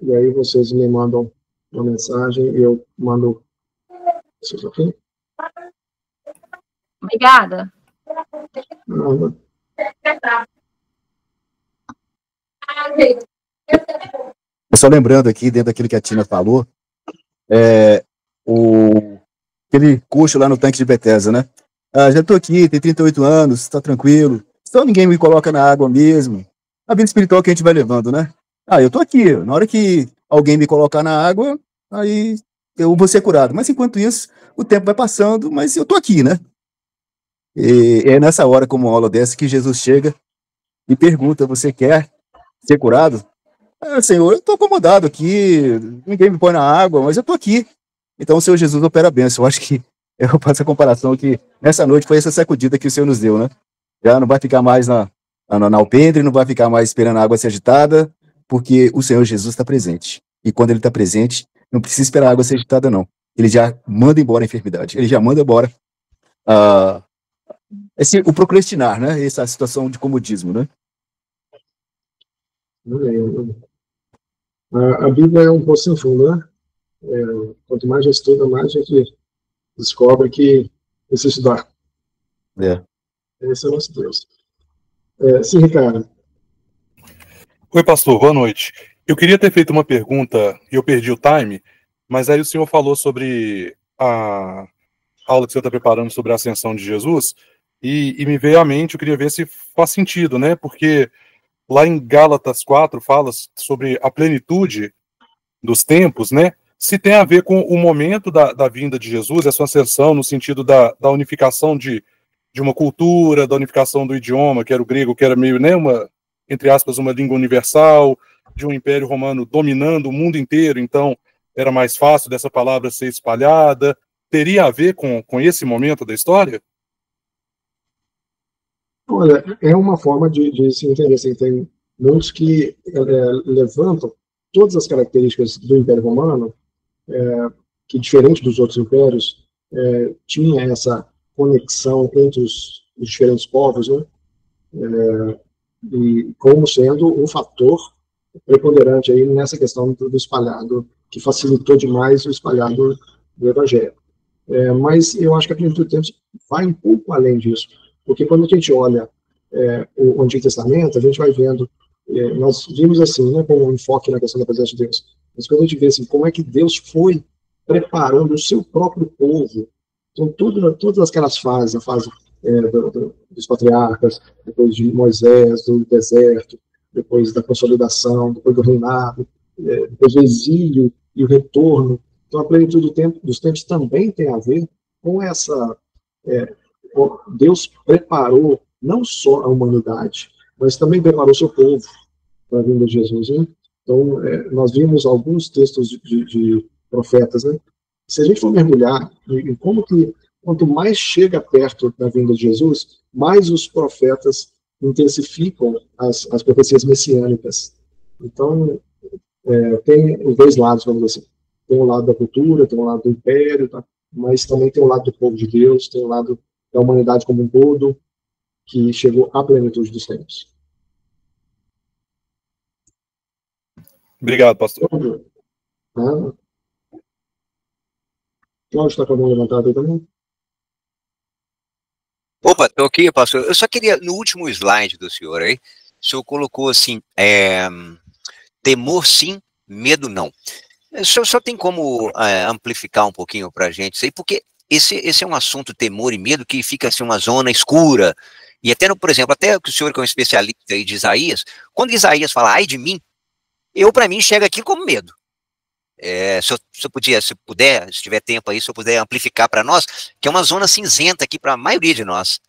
e aí vocês me mandam uma mensagem e eu mando vocês aqui. Obrigada. Só lembrando aqui, dentro daquilo que a Tina falou, aquele coxo lá no tanque de Bethesda, né? Já estou aqui, tem 38 anos, está tranquilo. Então ninguém me coloca na água mesmo. A vida espiritual que a gente vai levando, né? Eu estou aqui. Na hora que alguém me colocar na água, aí eu vou ser curado. Mas enquanto isso, o tempo vai passando, mas eu estou aqui, né? E é nessa hora, como uma aula dessa, que Jesus chega e pergunta: você quer ser curado? Senhor, eu estou acomodado aqui, ninguém me põe na água, mas eu estou aqui. Então o Senhor Jesus opera a bênção. Eu acho que eu faço a comparação que nessa noite foi essa sacudida que o Senhor nos deu, né? Já não vai ficar mais na alpendre, não vai ficar mais esperando a água ser agitada, porque o Senhor Jesus está presente. E quando ele está presente, não precisa esperar a água ser agitada, não. Ele já manda embora a enfermidade, ele já manda embora o procrastinar, né? Essa situação de comodismo, né? A Bíblia é um poço sem fundo, né? Quanto mais a gente estuda, mais a gente descobre que precisa estudar. Esse é o nosso Deus. Sim, Ricardo. Oi, pastor, boa noite. Eu queria ter feito uma pergunta e eu perdi o time, mas aí o senhor falou sobre a aula que você está preparando sobre a ascensão de Jesus e me veio à mente, eu queria ver se faz sentido, né? Porque lá em Gálatas 4 fala sobre a plenitude dos tempos, né? Se tem a ver com o momento da vinda de Jesus, essa ascensão no sentido da unificação de uma cultura, da unificação do idioma, que era o grego, que era meio, né, entre aspas, uma língua universal, de um Império Romano dominando o mundo inteiro, então era mais fácil dessa palavra ser espalhada? Teria a ver com esse momento da história? Olha, é uma forma de se entender. Assim, tem muitos que levantam todas as características do Império Romano, que, diferente dos outros impérios, tinha essa conexão entre os diferentes povos, né? E como sendo um fator preponderante aí nessa questão do espalhado, que facilitou demais o espalhado do Evangelho. Mas eu acho que a plenitude do tempo vai um pouco além disso, porque quando a gente olha o Antigo Testamento, a gente vai vendo, nós vimos assim, né, com um enfoque na questão da presença de Deus, mas quando a gente vê assim, como é que Deus foi preparando o seu próprio povo, então todas aquelas fases, a fase dos patriarcas, depois de Moisés, do deserto, depois da consolidação, depois do reinado, depois do exílio e o retorno. Então, a plenitude dos tempos também tem a ver com essa. Deus preparou não só a humanidade, mas também preparou o seu povo para a vinda de Jesus. Né? Então, nós vimos alguns textos de profetas. Né? Se a gente for mergulhar em como que, quanto mais chega perto da vinda de Jesus, mais os profetas intensificam as profecias messiânicas. Então, tem os dois lados, vamos dizer assim. Tem o lado da cultura, tem o lado do império, tá? Mas também tem o lado do povo de Deus, tem o lado da humanidade como um todo, que chegou à plenitude dos tempos. Obrigado, pastor. Cláudio está com a mão levantada aí também? Opa, estou aqui, pastor. Eu só queria, no último slide do senhor aí, o senhor colocou assim, temor sim, medo não. O senhor só tem como amplificar um pouquinho para a gente isso aí, porque esse é um assunto, temor e medo, que fica assim uma zona escura. E até, por exemplo, até que o senhor que é um especialista aí de Isaías, quando Isaías fala, ai de mim, para mim, chega aqui como medo. Se puder, se tiver tempo aí, se eu puder amplificar para nós, que é uma zona cinzenta aqui para a maioria de nós.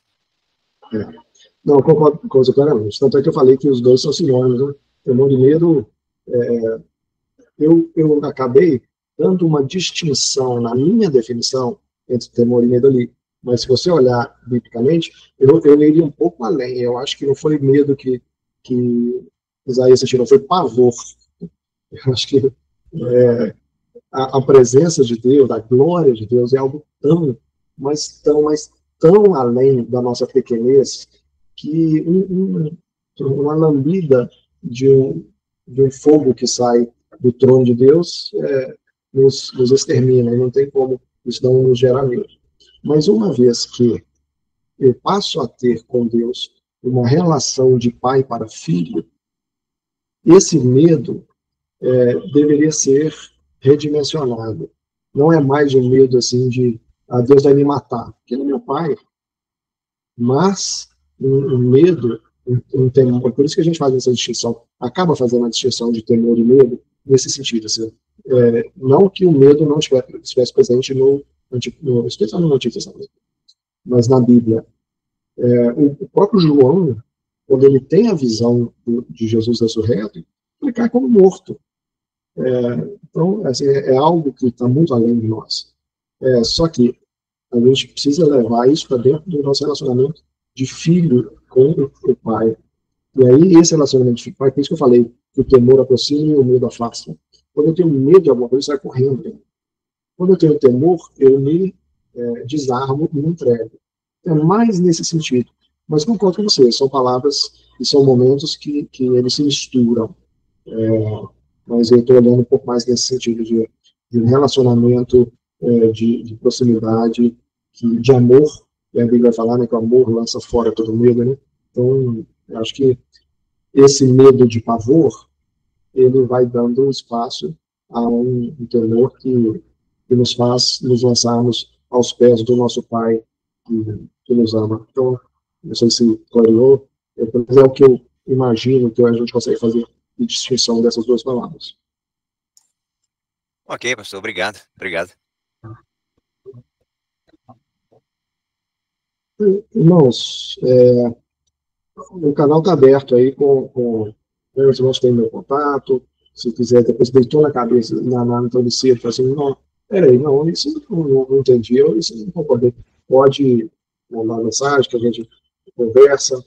Não, eu concordo com você claramente. Tanto é que eu falei que os dois são sinônimos, né? Temor e medo, eu acabei dando uma distinção na minha definição entre temor e medo ali. Mas se você olhar biblicamente, eu iria um pouco além. Eu acho que não foi medo que Isaías tirou, foi pavor. Eu acho que a presença de Deus, a glória de Deus é algo mas tão além da nossa pequenez, que uma lambida de um fogo que sai do trono de Deus nos extermina, e não tem como isso não nos gerar medo. Mas uma vez que eu passo a ter com Deus uma relação de pai para filho, esse medo deveria ser redimensionado. Não é mais um medo assim de Deus vai me matar, porque ele é meu pai. Mas um medo, um temor, por isso que a gente faz essa distinção, acaba fazendo a distinção de temor e medo nesse sentido. Assim, não que o medo não estivesse presente especialmente no Antigo Testamento, mas na Bíblia. O próprio João, quando ele tem a visão de Jesus ressurreto, ele cai como morto. Então, assim, é algo que está muito além de nós. Só que a gente precisa levar isso para dentro do nosso relacionamento de filho com o pai. E aí, esse relacionamento de filho com o pai, por isso que eu falei que o temor aproxima e o medo afasta. Quando eu tenho medo de alguma coisa, eu saio correndo. Quando eu tenho temor, eu me desarmo e me entrego. É mais nesse sentido. Mas concordo com você, são palavras e são momentos que eles se misturam. Mas eu estou olhando um pouco mais nesse sentido de um relacionamento de proximidade, de amor, e a Bíblia vai falar, né, que o amor lança fora todo medo, né? Então, eu acho que esse medo de pavor, ele vai dando espaço a um temor que nos faz nos lançarmos aos pés do nosso Pai, que nos ama. Então, não sei se clareou, mas é o que eu imagino que a gente consegue fazer de distinção dessas duas palavras. Ok, pastor, obrigado. Irmãos, o canal está aberto aí com Os irmãos têm meu contato, se quiser, depois deitou na cabeça, no travesseiro, fala assim, não, peraí, não, isso não entendi, isso não concordei. Pode mandar mensagem que a gente conversa,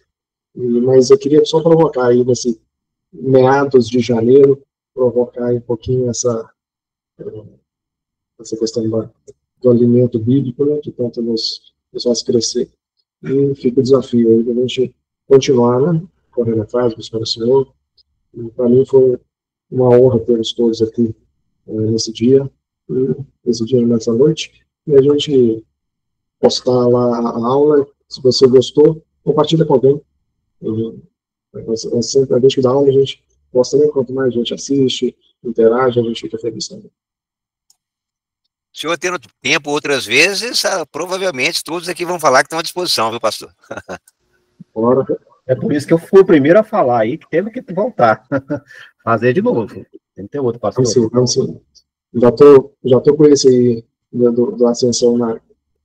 mas eu queria só provocar aí, nesse meados de janeiro, provocar aí um pouquinho essa questão do alimento bíblico, né, que tanto nos faz crescer. E fica o desafio aí, de a gente continuar, né, correndo atrás, buscando o Senhor. E para mim foi uma honra tê-los todos aqui nesse dia, nessa noite, e a gente postar lá a aula. Se você gostou, compartilha com alguém. Sempre a gente dá aula, a gente posta, né? Quanto mais gente assiste, interage, a gente fica feliz também. O senhor tendo tempo outras vezes, provavelmente todos aqui vão falar que estão à disposição, viu, pastor? Bora. É por isso que eu fui o primeiro a falar aí, que teve que voltar. Fazer de novo. Tem que ter outro, pastor. Então, sim. Já tô com esse aí, da ascensão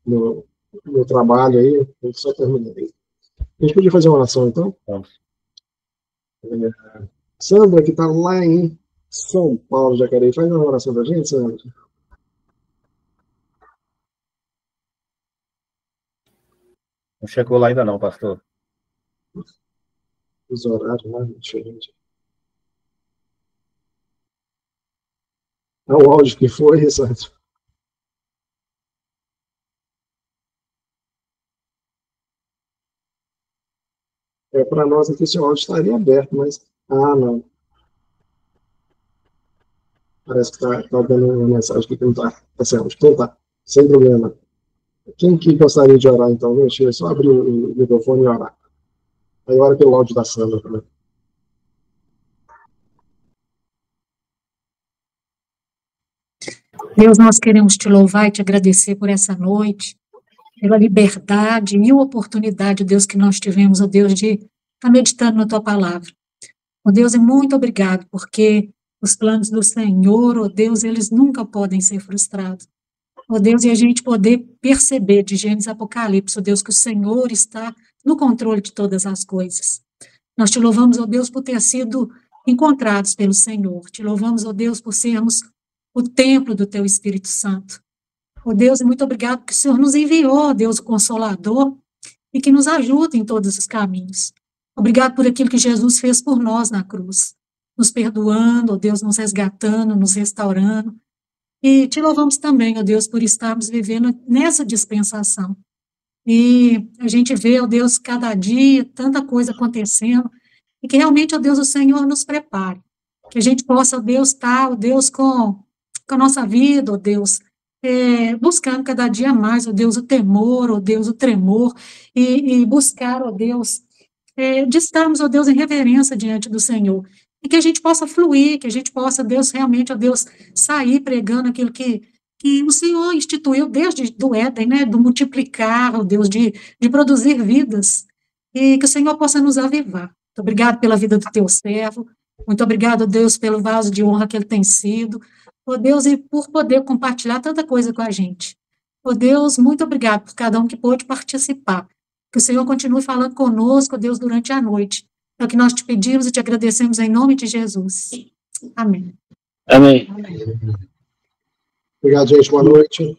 no trabalho aí, eu só terminei. A gente podia fazer uma oração, então? Vamos. Sandra, que está lá em São Paulo, Jacareí, faz uma oração pra gente, Sandra? Não chegou lá ainda não, pastor. Os horários lá, diferente. É o áudio que foi, Sandra? Para nós aqui esse áudio estaria aberto, mas... Ah, não. Parece que tá dando uma mensagem aqui que não está sem áudio. Então tá, sem problema. Quem que gostaria de orar, então? Gente, é só abrir o microfone e orar. Aí ora pelo áudio da Sandra também. Deus, nós queremos te louvar e te agradecer por essa noite, pela liberdade e oportunidade, Deus, que nós tivemos, ó Deus, de estar meditando na tua palavra. Ó Deus, e muito obrigado, porque os planos do Senhor, ó Deus, eles nunca podem ser frustrados. Ó Deus, e a gente poder perceber de Gênesis a Apocalipse, ó Deus, que o Senhor está no controle de todas as coisas. Nós te louvamos, ó Deus, por ter sido encontrados pelo Senhor. Te louvamos, ó Deus, por sermos o templo do teu Espírito Santo. Ó Deus, e muito obrigado porque o Senhor nos enviou, ó Deus, o Consolador, e que nos ajuda em todos os caminhos. Obrigado por aquilo que Jesus fez por nós na cruz, nos perdoando, ó Deus, nos resgatando, nos restaurando. E te louvamos também, ó Deus, por estarmos vivendo nessa dispensação. E a gente vê, ó Deus, cada dia, tanta coisa acontecendo, e que realmente, ó Deus, o Senhor nos prepare. Que a gente possa, ó Deus, estar, ó Deus, com a nossa vida, ó Deus, buscando cada dia mais, ó Deus, o temor, ó Deus, o tremor, e buscar, ó Deus, de estarmos, ó Deus, em reverência diante do Senhor. E que a gente possa fluir, que a gente possa, Deus, realmente, ó Deus, sair pregando aquilo que o Senhor instituiu desde do Éden, né, do multiplicar, ó Deus, de produzir vidas, e que o Senhor possa nos avivar. Muito obrigado pela vida do teu servo, muito obrigado, ó Deus, pelo vaso de honra que ele tem sido, ó Deus, e por poder compartilhar tanta coisa com a gente. Ó Deus, muito obrigado por cada um que pôde participar. Que o Senhor continue falando conosco, ó Deus, durante a noite. É o que nós te pedimos e te agradecemos em nome de Jesus. Amém. Amém. Obrigado, gente. Boa noite.